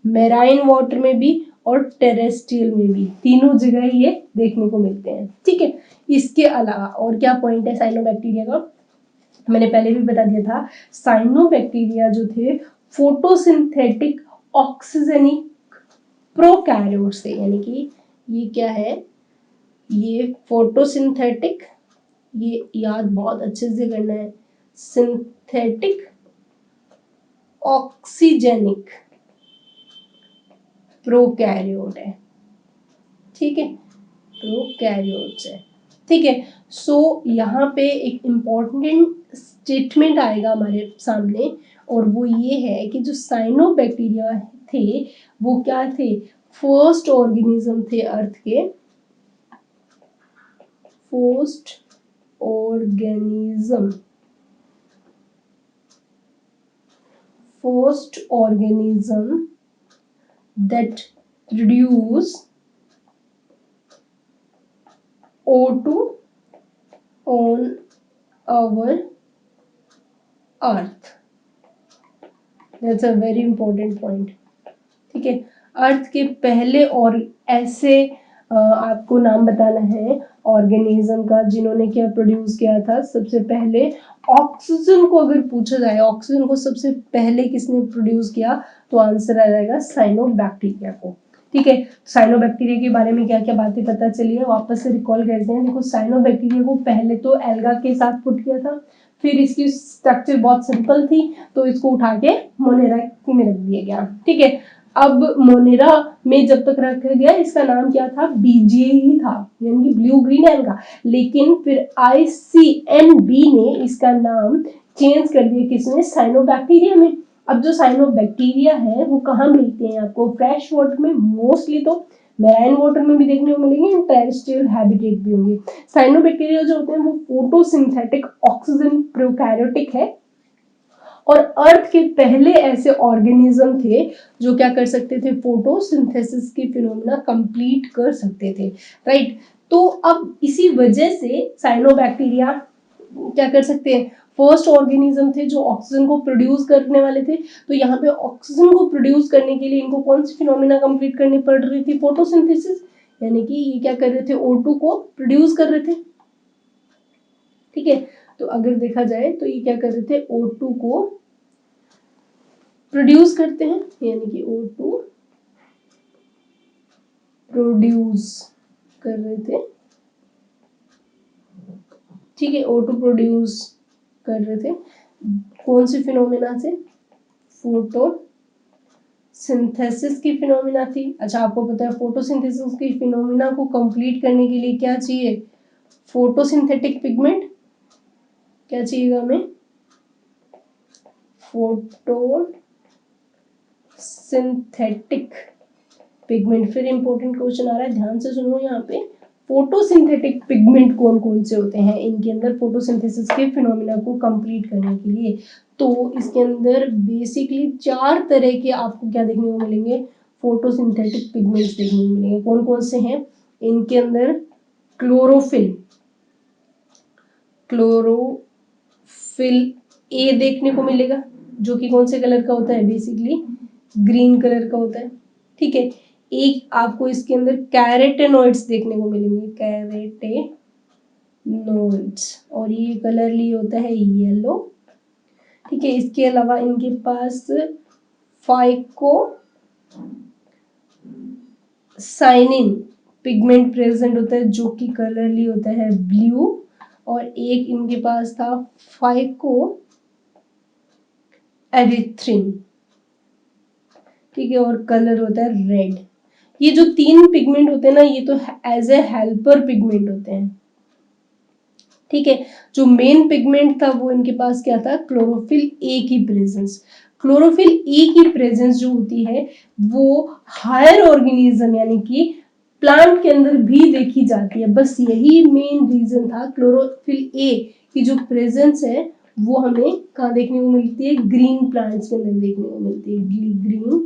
मैराइन वाटर में भी और टेरेस्ट्रियल में भी, तीनों जगह ये देखने को मिलते हैं। ठीक है, इसके अलावा और क्या पॉइंट है साइनोबैक्टीरिया का, मैंने पहले भी बता दिया था, साइनोबैक्टीरिया जो थे फोटोसिंथेटिक ऑक्सीजनिक प्रोकैरियोट्स थे, यानी कि ये क्या है, ये फोटोसिंथेटिक, ये याद बहुत अच्छे से करना है, सिंथेटिक ऑक्सीजेनिक प्रोकैरियोट है। ठीक है, प्रोकैरियोट्स है। ठीक है, सो यहाँ पे एक इम्पॉर्टेंट स्टेटमेंट आएगा हमारे सामने, और वो ये है कि जो साइनोबैक्टीरिया थे वो क्या थे, फर्स्ट ऑर्गेनिज्म थे अर्थ के, first organism that produce O2 on our earth. That's a very important point. ठीक है, अर्थ के पहले और ऐसे आपको नाम बताना है ऑर्गेनिज्म का जिन्होंने क्या प्रोड्यूस किया था। सबसे पहले ऑक्सीजन को अगर पूछा जाए, ऑक्सीजन को सबसे पहले किसने प्रोड्यूस किया, तो आंसर आ जाएगा साइनोबैक्टीरिया को। ठीक है, साइनोबैक्टीरिया के बारे में क्या क्या बातें पता चली है वापस से रिकॉल करते हैं। देखो, साइनोबैक्टीरिया को पहले तो एल्गा के साथ पुट किया था, फिर इसकी स्ट्रक्चर बहुत सिंपल थी तो इसको उठा के मोनेरा में रख दिया गया। ठीक है, अब मोनेरा में जब तक रखा गया इसका नाम क्या था, बीजे ही था, यानी कि ब्लू ग्रीन एल्गा। लेकिन फिर ICNB ने इसका नाम चेंज कर दिया, किसने, साइनोबैक्टीरिया में। अब जो साइनोबैक्टीरिया है वो कहाँ मिलते हैं आपको, फ्रेश वाटर में, मोस्टली तो मैराइन वाटर में भी देखने को मिलेंगे, टेरेस्ट्रियल हैबिटेट भी होंगे। साइनोबैक्टीरिया जो होते हैं वो फोटोसिंथेटिक ऑक्सीजन प्रोकैरियोटिक है, और अर्थ के पहले ऐसे ऑर्गेनिज्म थे जो क्या कर सकते थे, फोटोसिंथेसिस की फिनोमेना कंप्लीट कर सकते थे। राइट, तो अब इसी वजह से साइनोबैक्टीरिया क्या कर सकते हैं, फर्स्ट ऑर्गेनिज्म थे जो ऑक्सीजन को प्रोड्यूस करने वाले थे। तो यहाँ पे ऑक्सीजन को प्रोड्यूस करने के लिए इनको कौन सी फिनोमेना कंप्लीट करनी पड़ रही थी, फोटोसिंथेसिस, यानी कि ये क्या कर रहे थे, O2 को प्रोड्यूस कर रहे थे। ठीक है, तो अगर देखा जाए तो ये क्या कर रहे थे, O2 को प्रोड्यूस करते हैं, यानी कि O2 प्रोड्यूस कर रहे थे। ठीक है, O2 प्रोड्यूस कर रहे थे, कौन सी फिनोमेना से, फोटोसिंथेसिस की फिनोमेना थी। अच्छा, आपको पता है फोटोसिंथेसिस की फिनोमेना को कंप्लीट करने के लिए क्या चाहिए, फोटोसिंथेटिक पिगमेंट, क्या चाहिएगा हमें, फोटोसिंथेटिक पिगमेंट। फिर इंपॉर्टेंट क्वेश्चन आ रहा है, ध्यान से सुनो, यहाँ पे फोटोसिंथेटिक पिगमेंट कौन कौन से होते हैं इनके अंदर फोटोसिंथेसिस के फिनोमेना को कंप्लीट करने के लिए। तो इसके अंदर बेसिकली 4 तरह के आपको क्या देखने को मिलेंगे, फोटोसिंथेटिक पिगमेंट्स देखने को मिलेंगे। कौन कौन से हैं इनके अंदर, क्लोरोफिल ए देखने को मिलेगा, जो कि कौन से कलर का होता है, बेसिकली ग्रीन कलर का होता है। ठीक है, एक आपको इसके अंदर कैरोटेनॉइड्स देखने को मिलेंगे, कैरोटेनॉइड्स, और ये कलर लिए होता है येलो। ठीक है। इसके अलावा इनके पास फाइको साइनिन पिगमेंट प्रेजेंट होता है जो कि कलरली होता है ब्लू, और एक इनके पास था फाइको एरिथ्रिन, ठीक है, और कलर होता है रेड। ये जो 3 पिगमेंट होते हैं ना, ये तो एज ए हेल्पर पिगमेंट होते हैं, ठीक है। जो मेन पिगमेंट था वो इनके पास क्या था, क्लोरोफिल ए की प्रेजेंस। क्लोरोफिल ए की प्रेजेंस जो होती है वो हायर ऑर्गेनिज्म यानी कि प्लांट के अंदर भी देखी जाती है। बस यही मेन रीजन था, क्लोरोफिल ए की जो प्रेजेंस है वो हमें कहाँ देखने को मिलती है, ग्रीन प्लांट्स के अंदर देखने को मिलती है। ग्रीन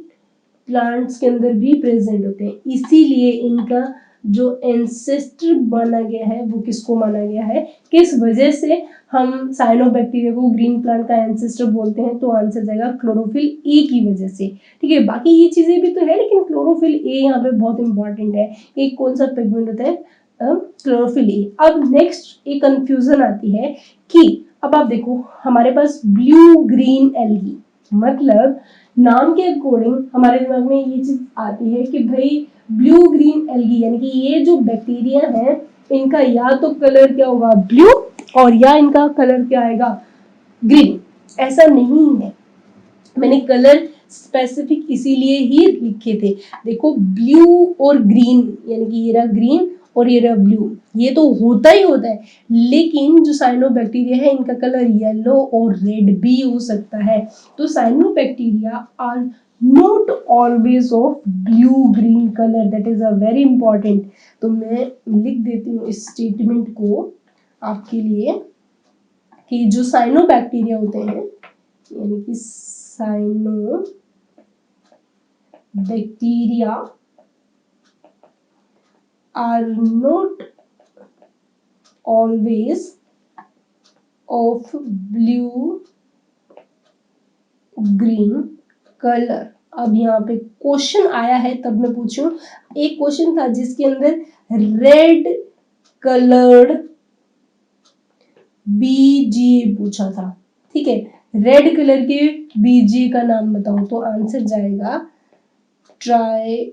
प्लांट्स के अंदर भी प्रेजेंट होते हैं, इसीलिए इनका जो एंसेस्टर माना गया है वो किसको माना गया है, किस वजह से हम साइनोबैक्टीरिया को ग्रीन प्लांट का एंसेस्टर बोलते हैं, तो आंसर जाएगा क्लोरोफिल ए की वजह से, ठीक है। बाकी ये चीजें भी तो है, लेकिन क्लोरोफिल ए यहाँ पे बहुत इंपॉर्टेंट है। एक कौन सा पिगमेंट होता है, क्लोरोफिल ए। अब नेक्स्ट एक कंफ्यूजन आती है कि अब आप देखो हमारे पास ब्लू ग्रीन एल्गी, मतलब नाम के अकॉर्डिंग हमारे दिमाग में ये चीज आती है कि भाई ब्लू ग्रीन एल्गी यानी कि ये जो बैक्टीरिया है इनका या तो कलर क्या होगा ब्लू, और या इनका कलर क्या आएगा ग्रीन। ऐसा नहीं है, मैंने कलर स्पेसिफिक इसीलिए ही लिखे थे। देखो ब्लू और ग्रीन यानी कि ये रहा ग्रीन और ये रहा ब्लू, ये तो होता ही होता है, लेकिन जो साइनोबैक्टीरिया है इनका कलर येलो और रेड भी हो सकता है। तो cyanobacteria are not always of blue green colour, that is a very important. तो मैं लिख देती हूँ इस स्टेटमेंट को आपके लिए कि जो साइनोबैक्टीरिया होते हैं यानी कि cyanobacteria are not always of blue green color। अब यहाँ पे क्वेश्चन आया है तब मैं पूछूं, एक क्वेश्चन था जिसके अंदर रेड कलर्ड बीजीए पूछा था, ठीक है। रेड कलर के बीजीए का नाम बताओ, तो आंसर जाएगा ट्राइकोडेस्मियम।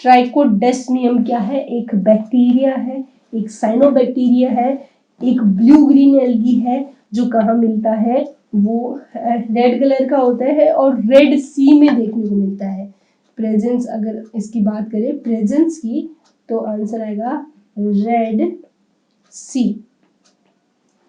ट्राइकोडेस्मियम क्या है, एक बैक्टीरिया है, एक साइनोबैक्टीरिया है, एक ब्लू ग्रीन एल्गी है, जो कहाँ मिलता है, वो रेड कलर का होता है और रेड सी में देखने को मिलता है। प्रेजेंस अगर इसकी बात करें प्रेजेंस की, तो आंसर आएगा रेड सी,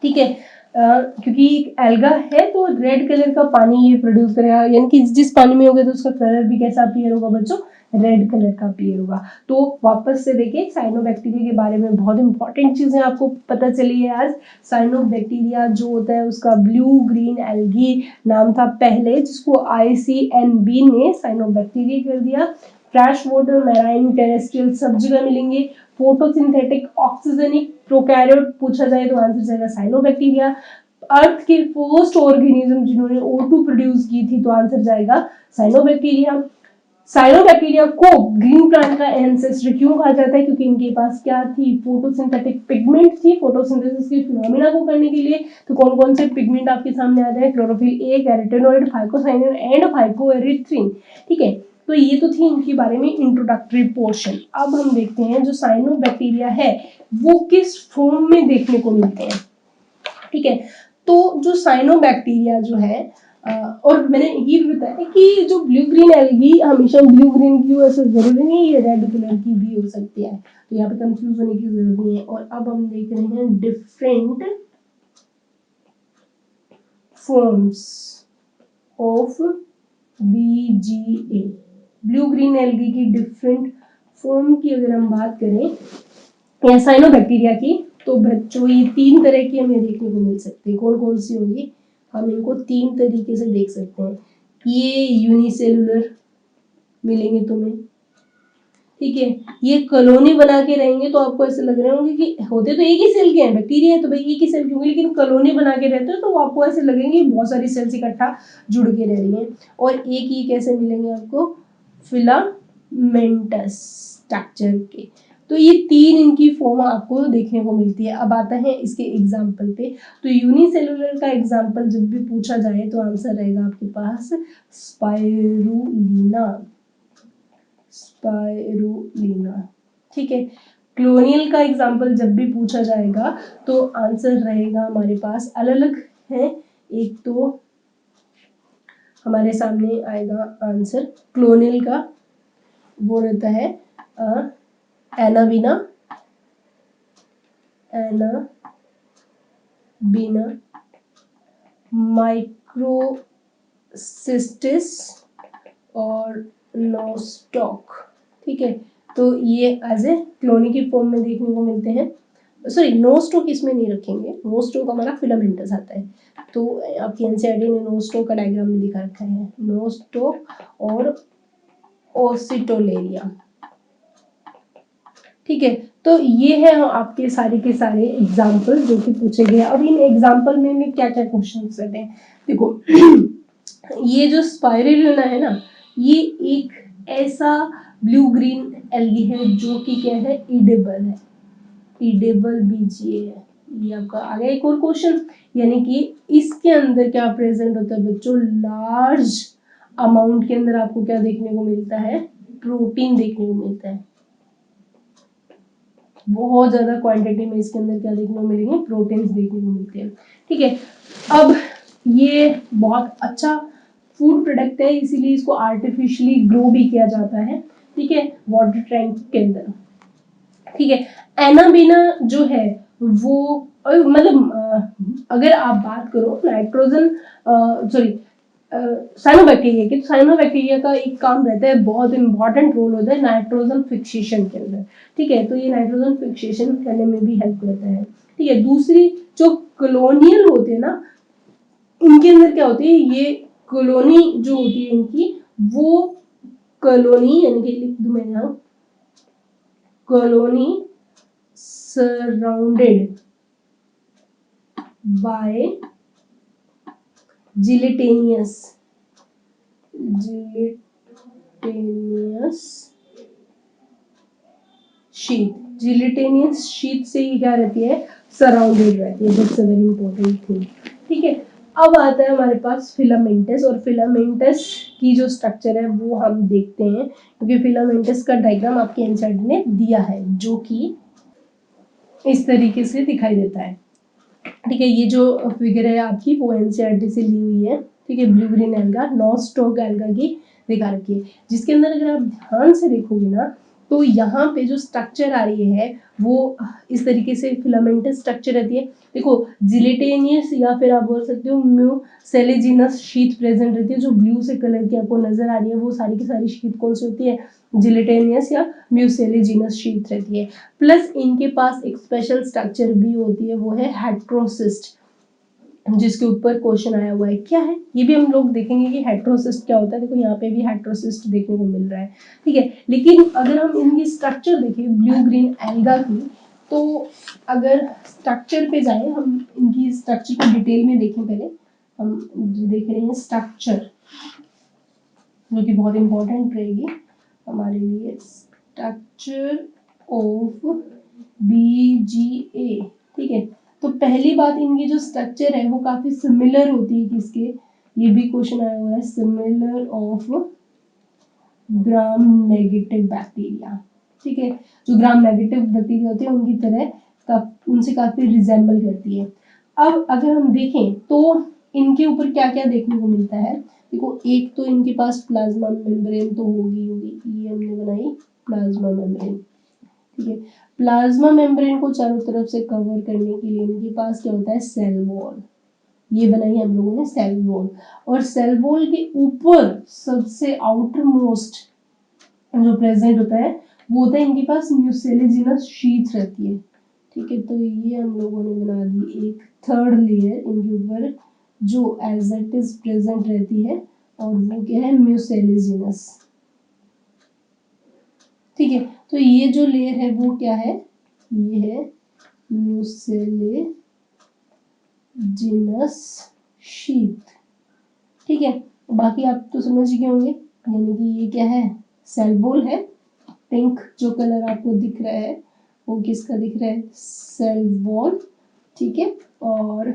ठीक है। क्योंकि एल्गा है तो रेड कलर का पानी ये प्रोड्यूस करेगा, यानी कि जिस पानी में होगा तो उसका कलर भी कैसा अपीयर होगा बच्चों, रेड कलर का अपीयर होगा। तो वापस से देखिए साइनोबैक्टीरिया के बारे में बहुत इंपॉर्टेंट चीजें आपको पता चली है आज। साइनोबैक्टीरिया जो होता है उसका ब्लू ग्रीन एल्गी नाम था पहले, जिसको ICNB ने साइनोबैक्टीरिया कर दिया। फ्रेश वाटर, मैराइन, टेरेस्ट्रियल सब जगह मिलेंगे। फोटोसिंथेटिक, ऑक्सीजनिक, प्रोकैरियोट पूछा जाए तो आंसर जाएगा साइनोबैक्टीरिया। अर्थ के फर्स्ट ऑर्गेनिज्म जिन्होंने O2 प्रोड्यूस की थी, तो आंसर जाएगा साइनोबैक्टीरिया। साइनोबैक्टीरिया को ग्रीन प्लांट का एंसेस्टर क्यों कहा जाता है, क्योंकि इनके पास क्या थी, फोटोसिंथेटिक पिगमेंट थी, फोटोसिंथेसिस के फिनोमेना को करने के लिए। तो कौन कौन से पिगमेंट आपके सामने आ जाए, chlorophyll A, carotenoid, phycocyanin and phycoerythrin, ठीक है। तो ये तो थी इनके बारे में इंट्रोडक्टरी पोर्शन। अब हम देखते हैं जो साइनोबैक्टीरिया है वो किस फॉर्म में देखने को मिलते हैं, ठीक है। तो जो साइनोबैक्टीरिया जो है और मैंने ये भी बताया कि जो ब्लू ग्रीन एल्गी हमेशा ब्लू ग्रीन की ऐसा जरूरी नहीं, ये रेड कलर की भी हो सकती है, तो यहाँ पे कंफ्यूज होने की जरूरत नहीं है। और अब हम देख रहे हैं different forms of BGA, blue green algae की डिफरेंट फॉर्म की अगर हम बात करें या साइनोबैक्टीरिया की, तो बच्चों ये 3 तरह की हमें देखने को मिल सकती है। कौन कौन सी होगी, हम इनको 3 तरीके से देख सकते हैं। ये यूनिसेलुलर मिलेंगे तुम्हें, ठीक है। ये कॉलोनी बना के रहेंगे, तो आपको ऐसे लग रहे होंगे कि होते तो एक ही सेल के हैं, बैक्टीरिया है तो भाई एक ही सेल के होंगे, लेकिन कॉलोनी बना के रहते हो तो आपको ऐसे लगेंगे बहुत सारी सेल्स इकट्ठा जुड़ के रह रही हैं। और एक ही कैसे मिलेंगे आपको, फिलामेंटस स्ट्रक्चर के। तो ये 3 इनकी फॉर्म आपको देखने को मिलती है। अब आता है इसके एग्जाम्पल पे। तो यूनिसेलुलर का एग्जाम्पल जब भी पूछा जाए तो आंसर रहेगा आपके पास स्पाइरुलिना, स्पाइरुलिना। ठीक है, क्लोनियल का एग्जाम्पल जब भी पूछा जाएगा तो आंसर रहेगा हमारे पास अलग अलग है। एक तो हमारे सामने आएगा आंसर क्लोनियल का, वो रहता है एनाबीना, एनाबीना, माइक्रोसिस्टिस और नोस्टॉक। ठीक है, तो ये एज ए क्लोनी की फॉर्म में देखने को मिलते हैं। सॉरी, नोस्टॉक इसमें नहीं रखेंगे, नोस्टॉक हमारा फिलामेंटस आता है। तो आपकी एनसीईआरटी ने नोस्टॉक का डायग्राम में दिखा रखा है, नोस्टॉक और ओसिटोलेरिया। ठीक है, तो ये है आपके सारे के सारे एग्जाम्पल जो कि पूछे गए। अब इन एग्जाम्पल में क्या क्या क्वेश्चन रहते हैं, देखो ये जो स्पाइरुलिना है ना, ये एक ऐसा ब्लू ग्रीन एल्गी है जो कि क्या है, ईडेबल है, ईडेबल बीजीए है। ये आपका आ गया एक और क्वेश्चन, यानी कि इसके अंदर क्या प्रेजेंट होता है बच्चों, लार्ज अमाउंट के अंदर आपको क्या देखने को मिलता है, प्रोटीन देखने को मिलता है। बहुत ज्यादा क्वांटिटी में इसके अंदर क्या देखने को मिलेंगे, प्रोटीन्स देखने को मिलते हैं। ठीक है, अब ये बहुत अच्छा फूड प्रोडक्ट है, इसीलिए इसको आर्टिफिशियली ग्रो भी किया जाता है। ठीक है, वाटर टैंक के अंदर। ठीक है, एनाबीना जो है वो मतलब अगर आप बात करो नाइट्रोजन सॉरी साइनोबैक्टीरिया की, तो साइनोबैक्टीरिया का एक काम रहता है, बहुत इंपॉर्टेंट रोल होता है नाइट्रोजन फिक्सेशन के अंदर। ठीक है, तो ये नाइट्रोजन फिक्सेशन करने में भी हेल्प करता है। ठीक है, दूसरी जो कॉलोनियल होते हैं ना, इनके अंदर क्या होती है, ये कॉलोनी जो होती है इनकी, वो कॉलोनी यानी कि लिख दूं मैं यहाँ, colony surrounded by gelatinous sheath, gelatinous sheath से ही क्या रहती है, सराउंडेड रहती है। That's a very important thing. ठीक है, अब आता है हमारे पास फिलामेंटस, और फिलामेंटस की जो स्ट्रक्चर है वो हम देखते हैं, क्योंकि फिलामेंटस का डायग्राम आपके एनसीईआरटी ने दिया है जो कि इस तरीके से दिखाई देता है। ठीक है, ये जो फिगर है आपकी वो एनसीईआरटी से ली हुई है। ठीक है, blue green alga, Nostoc alga की दिखा रखी है, जिसके अंदर अगर आप ध्यान से देखोगे ना, तो यहाँ पे जो स्ट्रक्चर आ रही है वो इस तरीके से फिलामेंटस स्ट्रक्चर रहती है। देखो, जिलेटेनियस या फिर आप बोल सकते हो म्यूसेलेजिनस शीट प्रेजेंट रहती है। जो ब्लू से कलर की आपको नजर आ रही है वो सारी की सारी शीट कौन सी होती है, जिलेटेनियस या म्यूसेलेजिनस शीट रहती है। प्लस इनके पास एक स्पेशल स्ट्रक्चर भी होती है, वो है हेट्रोसिस्ट, जिसके ऊपर क्वेश्चन आया हुआ है। क्या है ये भी हम लोग देखेंगे कि हेट्रोसिस्ट क्या होता है। देखो यहाँ पे भी हेट्रोसिस्ट देखने को मिल रहा है। ठीक है, लेकिन अगर हम इनकी स्ट्रक्चर देखें ब्लू ग्रीन एल्गा की, तो अगर स्ट्रक्चर पे जाए, हम इनकी स्ट्रक्चर को डिटेल में देखें। पहले हम देख रहे हैं स्ट्रक्चर, जो कि बहुत इंपॉर्टेंट रहेगी हमारे लिए, स्ट्रक्चर ऑफ बीजीए। ठीक है, तो पहली बात, इनकी जो स्ट्रक्चर है वो काफी सिमिलर होती है किसके, ये भी क्वेश्चन आया हुआ है, similar of gram negative bacteria. ठीक है, जो ग्राम नेगेटिव बैक्टीरिया होते हैं उनकी तरह उनसे काफी रिजेंबल करती है। अब अगर हम देखें तो इनके ऊपर क्या क्या देखने को मिलता है। देखो, एक तो इनके पास प्लाज्मा मेम्ब्रेन तो होगी, ये हमने बनाई प्लाज्मा मेम्ब्रेन। ठीक है, प्लाज्मा मेम्ब्रेन को चारों तरफ से कवर करने के लिए इनके पास क्या होता है, सेल वॉल। ये बनाई हम लोगों ने सेल वॉल, और सेल वॉल के ऊपर सबसे आउटर मोस्ट जो प्रेजेंट होता है वो होता है इनके पास म्यूसेलेजिनस शीट रहती है। ठीक है, तो ये हम लोगों ने बना दी एक थर्ड लेयर इनके ऊपर, जो एज इट इज प्रेजेंट रहती है, और वो क्या है, म्यूसेलेजिनस। ठीक है, तो ये जो लेयर है वो क्या है, ये है म्यूसेलेजिनस शीट। ठीक है, बाकी आप तो समझ गए होंगे, यानी कि ये क्या है, सेल वॉल है, पिंक जो कलर आपको दिख रहा है वो किसका दिख रहा है, सेल वॉल, ठीक है। और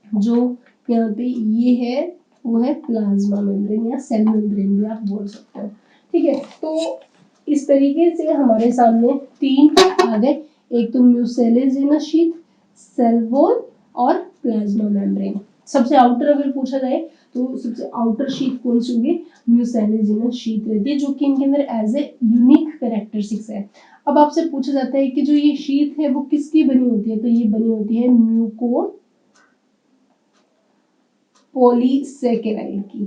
जो यहाँ पे ये है वो है प्लाज्मा मेम्ब्रेन या सेल मेम्ब्रेन भी आप बोल सकते हो, ठीक है। तो इस तरीके से हमारे सामने तीन आ गए, एक तो म्यूसेलेजिनस शीथ, सेल वॉल और प्लाज्मा मेम्ब्रेन। सबसे आउटर अगर पूछा जाए तो सबसे आउटर शीथ कौन सी होगी, म्यूसेलेजिनस शीथ रहती है, जो कि इनके अंदर एज ए यूनिक कैरेक्टरिस्टिक्स है। अब आपसे पूछा जाता है कि जो ये शीथ है वो किसकी बनी होती है, तो ये बनी होती है म्यूको पॉलीसेकेराइड की,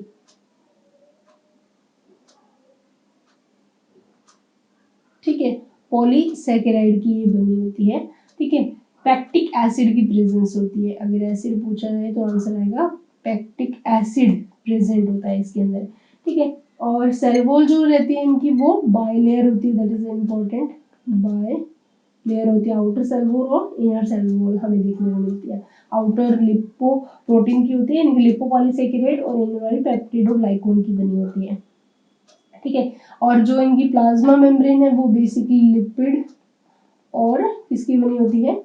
ठीक है। पॉलीसेकेराइड की ये बनी होती है, ठीक है। पैक्टिक एसिड की प्रेजेंस होती है, अगर एसिड पूछा जाए तो आंसर आएगा पैक्टिक एसिड प्रेजेंट होता है इसके अंदर, ठीक है। और सेल वॉल जो रहती है इनकी वो बाइलेयर होती है, दैट इज इम्पोर्टेंट, बाइलेयर होती है, आउटर सेल वॉल और इनर सेल वॉल हमें देखने को मिलती है। आउटर लिपो प्रोटीन की होती है, इनकी लिपोपॉलीसेकेराइड, और इनर वाली पेप्टिडोग्लाइकन की बनी होती है, ठीक है। और जो इनकी प्लाज्मा मेम्ब्रेन है वो बेसिकली लिपिड और किसकी बनी होती है,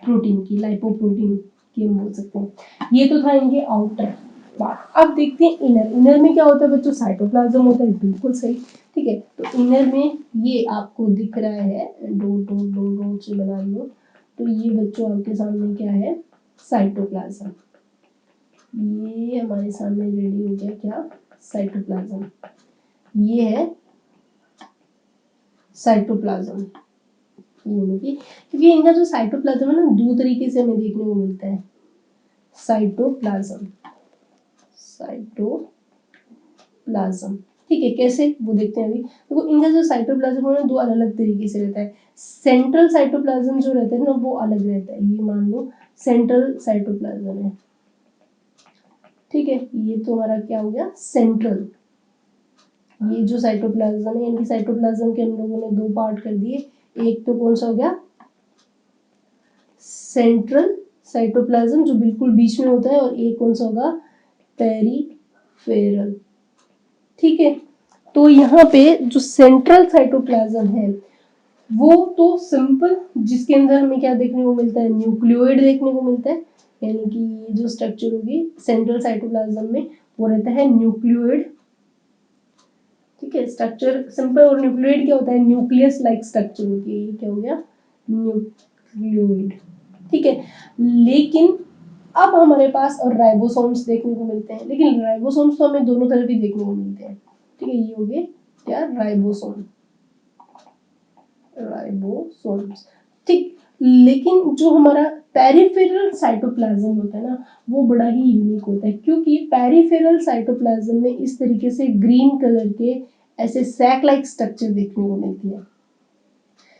प्रोटीन की, लाइपोप्रोटीन की हम बोल सकते हैं। ये तो था इनके आउटर पार्ट। अब देखते हैं इनर। इनर में क्या होता है बच्चों, साइटोप्लाज्म होता है, बिल्कुल सही, ठीक है। तो इनर में ये आपको दिख रहा है, डॉट से बना लो, तो ये बच्चों आपके सामने क्या है, साइटोप्लाज्म। ये हमारे सामने रेडी हो गया क्या, साइटोप्लाज्म। ये है साइटोप्लाज्म, क्योंकि इनका जो साइटोप्लाज्म है ना दो तरीके से हमें देखने को मिलता है। साइटोप्लाज्म, साइटोप्लाज्म, ठीक है, कैसे वो देखते हैं अभी। देखो इनका जो साइटोप्लाज्म है ना दो अलग अलग तरीके से रहता है। सेंट्रल साइटोप्लाज्म जो रहता है ना वो अलग रहता है, ये मान लो सेंट्रल साइटोप्लाज्म है, ठीक है। ये तो हमारा क्या हो गया, सेंट्रल। ये जो साइटोप्लाज्म है, इनकी साइटोप्लाज्म के हम लोगों ने दो पार्ट कर दिए, एक तो कौन सा हो गया, सेंट्रल साइटोप्लाज्म जो बिल्कुल बीच में होता है, और एक कौन सा होगा, पेरीफेरल, ठीक है। तो यहाँ पे जो सेंट्रल साइटोप्लाज्म है वो तो सिंपल, जिसके अंदर हमें क्या देखने को मिलता है, न्यूक्लियोइड देखने को मिलता है, यानी कि ये जो स्ट्रक्चर होगी सेंट्रल साइटोप्लाज्म में वो रहता है न्यूक्लियोइड, ठीक है। स्ट्रक्चर सिंपल, और न्यूक्लियोइड क्या होता है, न्यूक्लियस लाइक स्ट्रक्चर होती है, ये क्या हो गया, न्यूक्लियोइड, ठीक है। लेकिन अब हमारे पास और राइबोसोम्स देखने को मिलते हैं, लेकिन राइबोसोम्स तो हमें दोनों तरफ ही देखने को मिलते हैं, ठीक है। ये हो गए क्या, राइबोसोम, राइबोसोम्स, ठीक। लेकिन जो हमारा पेरिफेरल साइटोप्लाज्म होता है ना वो बड़ा ही यूनिक होता है, क्योंकि पेरिफेरल साइटोप्लाज्म में इस तरीके से ग्रीन कलर के ऐसे सैक लाइक स्ट्रक्चर देखने को मिलती है,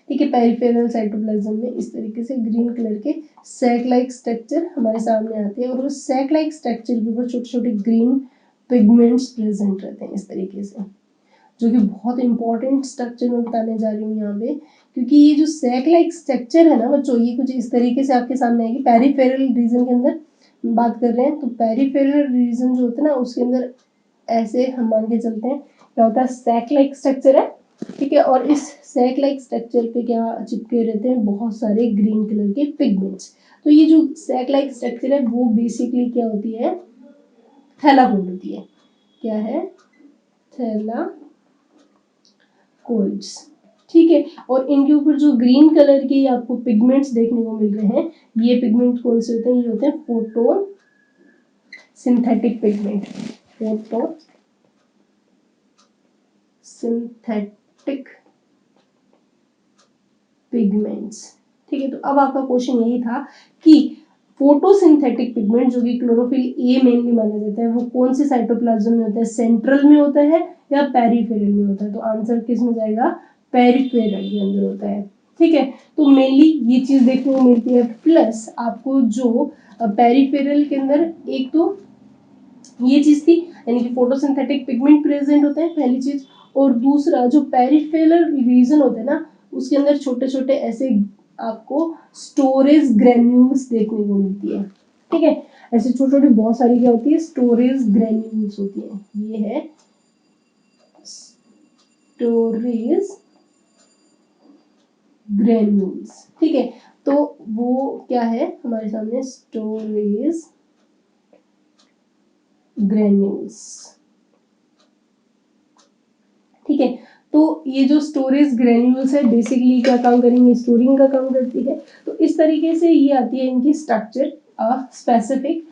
ठीक है। पेरिफेरल साइटोप्लाज्म में इस तरीके से ग्रीन कलर के सैक लाइक स्ट्रक्चर हमारे सामने आते हैं, और उस सैक लाइक स्ट्रक्चर के ऊपर छोटे छोटे ग्रीन पिगमेंट्स प्रेजेंट रहते हैं इस तरीके से, जो कि बहुत इंपॉर्टेंट स्ट्रक्चर मैं बताने जा रही हूँ यहाँ पे, क्योंकि ये जो सैक लाइक स्ट्रक्चर है ना बच्चों, ये कुछ इस तरीके से आपके सामने आएगी। पेरिफेरल रीजन के अंदर बात कर रहे हैं, तो पेरिफेरल रीजन जो होता है ना उसके अंदर ऐसे हम मान के चलते हैं क्या होता है, सैक लाइक स्ट्रक्चर है, ठीक है। और इस सैक लाइक स्ट्रक्चर पे क्या चिपके रहते हैं, बहुत सारे ग्रीन कलर के पिगमेंट्स। तो ये जो सैक लाइक स्ट्रक्चर है वो बेसिकली क्या होती है, थैलाकोइड होती है, क्या है, थैलाकोइड्स, ठीक है। और इनके ऊपर जो ग्रीन कलर के आपको पिगमेंट्स देखने को मिल रहे हैं, ये पिगमेंट कौन से होते हैं, ये होते हैं photo synthetic pigment, photo synthetic pigments, ठीक है। तो अब आपका क्वेश्चन यही था कि फोटोसिंथेटिक पिगमेंट जो कि क्लोरोफिल ए मेनली माना जाता है वो कौन से साइटोप्लाज्म में होता है, सेंट्रल में होता है या पेरिफेरल में होता है, तो आंसर किस में जाएगा, पेरिफेरल के अंदर होता है, ठीक है। तो मेनली ये चीज देखने को मिलती है, प्लस आपको जो पेरिफेरल के अंदर एक तो ये चीज थी, यानी कि फोटोसिंथेटिक पिगमेंट प्रेजेंट होते हैं पहली चीज, और दूसरा जो पेरिफेरल रीजन होता है ना उसके अंदर छोटे छोटे ऐसे आपको स्टोरेज ग्रेन्यूल्स देखने को मिलती है, ठीक है। ऐसे छोटे छोटे बहुत सारी क्या होती है, स्टोरेज ग्रेन्यूल्स होती है, ये है स्टोरेज ग्रेन्यूल्स। ठीक है, तो वो क्या है हमारे सामने, स्टोरेज ग्रेन्यूल्स। ठीक है, तो ये जो स्टोरेज ग्रेन्यूल्स है बेसिकली क्या काम करेंगे, स्टोरिंग का काम करती है। तो इस तरीके से ये आती है इनकी स्ट्रक्चर। स्पेसिफिक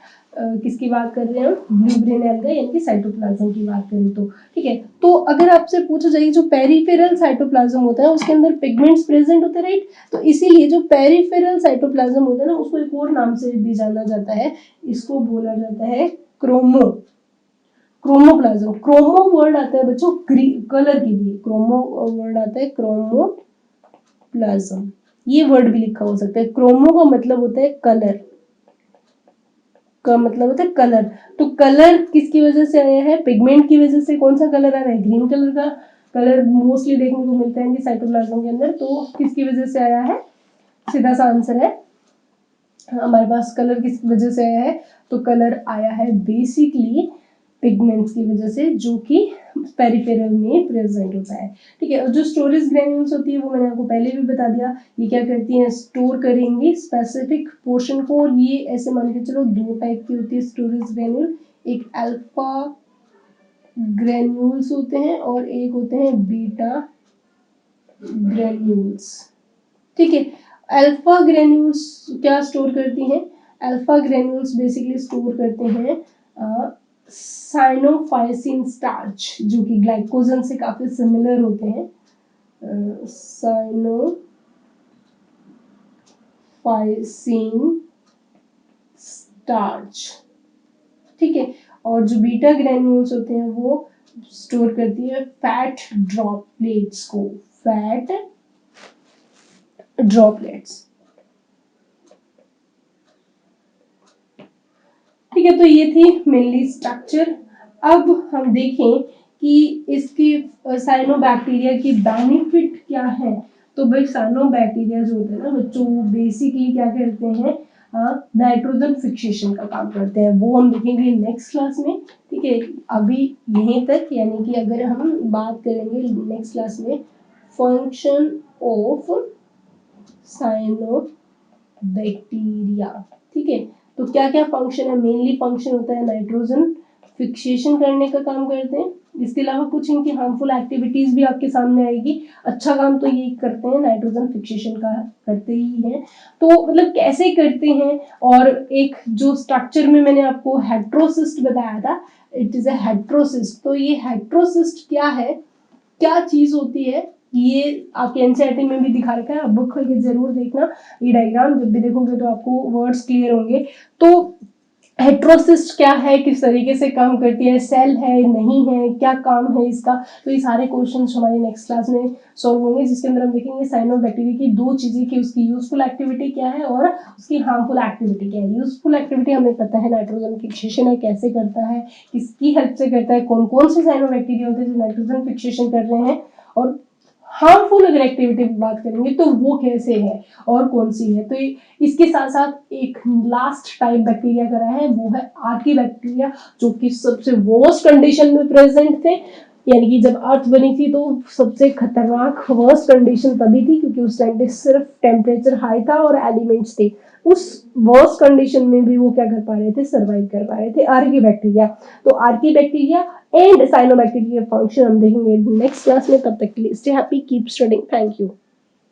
किसकी बात कर रहे हैं हम, ब्लू ग्रीन एल्गा यानी कि साइटोप्लाज्म की बात करें तो। ठीक है, तो अगर आपसे पूछा जाए जो पेरिफेरल साइटोप्लाज्म होता है उसके अंदर पिगमेंट्स प्रेजेंट होते हैं, राइट। तो इसीलिए जो पेरिफेरल साइटोप्लाज्म होता है ना उसको एक और नाम से भी जाना जाता है, इसको बोला जाता है क्रोमोप्लाज्म। क्रोमो वर्ड आता है बच्चों कलर के लिए, क्रोमो वर्ड आता है क्रोमोप्लाज्म, ये वर्ड भी लिखा हो सकता है। क्रोमो का मतलब होता है कलर, का मतलब होता है कलर। तो कलर किसकी वजह से आया है, पिगमेंट की वजह से। कौन सा कलर आ रहा है, ग्रीन कलर का कलर मोस्टली देखने को मिलता है साइटोप्लाज्म के अंदर। तो किसकी वजह से आया है, सीधा सा आंसर है हमारे पास, कलर किस वजह से आया है, तो कलर आया है बेसिकली पिगमेंट्स की वजह से, जो कि पेरिफेरल में प्रेजेंट होता है। ठीक है, और जो स्टोरेज ग्रेन्यूल्स होती है वो मैंने आपको पहले भी बता दिया, ये क्या करती हैं, स्टोर करेंगी स्पेसिफिक पोर्शन को। और ये ऐसे मान के चलो दो टाइप की होती है स्टोरेज ग्रेन्यूल, एक अल्फा ग्रेन्यूल्स होते हैं और एक होते हैं बीटा ग्रेन्यूल्स। ठीक है, अल्फा ग्रेन्यूल्स क्या स्टोर करती हैं, अल्फा ग्रेन्यूल्स बेसिकली स्टोर करते हैं साइनोफाइसिन स्टार्च, जो कि ग्लाइकोजन से काफी सिमिलर होते हैं। Cyanophycin starch. ठीक है, और जो बीटा ग्रेन्यूल्स होते हैं वो स्टोर करती है फैट ड्रॉपलेट्स को, फैट ड्रॉपलेट्स। ठीक है, तो ये थी मेनली स्ट्रक्चर। अब हम देखें कि इसकी साइनोबैक्टीरिया की बेनिफिट क्या है। तो भाई साइनोबैक्टीरिया जो होते हैं ना बच्चों, वो बेसिकली क्या करते हैं, नाइट्रोजन फिक्सेशन का काम करते हैं। वो हम देखेंगे नेक्स्ट क्लास में। ठीक है, अभी यहीं तक, यानी कि अगर हम बात करेंगे नेक्स्ट क्लास में फंक्शन ऑफ साइनोबैक्टीरिया। ठीक है, तो क्या क्या फंक्शन है, मेनली फंक्शन होता है नाइट्रोजन फिक्सेशन करने का काम करते हैं। इसके अलावा कुछ इनकी हार्मफुल एक्टिविटीज भी आपके सामने आएगी। अच्छा काम तो ये करते हैं, नाइट्रोजन फिक्सेशन का करते ही हैं। तो मतलब कैसे करते हैं, और एक जो स्ट्रक्चर में मैंने आपको हेट्रोसिस्ट बताया था, इट इज अ हेट्रोसिस्ट। तो ये हेट्रोसिस्ट क्या है, क्या चीज होती है, ये आपके एनसीईआरटी में भी दिखा रखा है, आप बुक खोल के जरूर देखना। ये डायग्राम जब भी देखोगे तो आपको वर्ड्स क्लियर होंगे। तो हेट्रोसिस्ट क्या है, किस तरीके से काम करती है, सेल है नहीं है, क्या काम है इसका। तो ये सारे क्वेश्चंस हमारे नेक्स्ट क्लास में सॉल्व होंगे, जिसके अंदर हम देखेंगे साइनोबैक्टीरिया की दो चीजें कि उसकी यूजफुल एक्टिविटी क्या है और उसकी हार्मफुल एक्टिविटी क्या है। यूजफुल एक्टिविटी हमें पता है नाइट्रोजन फिक्सेशन है, कैसे करता है, किसकी हेल्प से करता है, कौन कौन से साइनोबैक्टीरिया होते हैं जो नाइट्रोजन फिक्सेशन कर रहे हैं। और हार्मफुल अगर एक्टिविटी की बात करेंगे तो वो कैसे है और कौन सी है। तो इसके साथ साथ एक लास्ट टाइप बैक्टीरिया करा है, वो है आर्की बैक्टीरिया, जो कि सबसे वर्स्ट कंडीशन में प्रेजेंट थे। यानी कि जब अर्थ बनी थी तो सबसे खतरनाक वर्स्ट कंडीशन तभी थी, क्योंकि उस टाइम पे सिर्फ टेम्परेचर हाई था और एलिमेंट्स थे। उस वर्स्ट कंडीशन में भी वो क्या कर पा रहे थे, सर्वाइव कर पा रहे थे, आर्की बैक्टीरिया। तो Archie bacteria and cyanobacteria function हम देखेंगे नेक्स्ट क्लास में। तब तक के लिए stay happy, keep studying, thank you.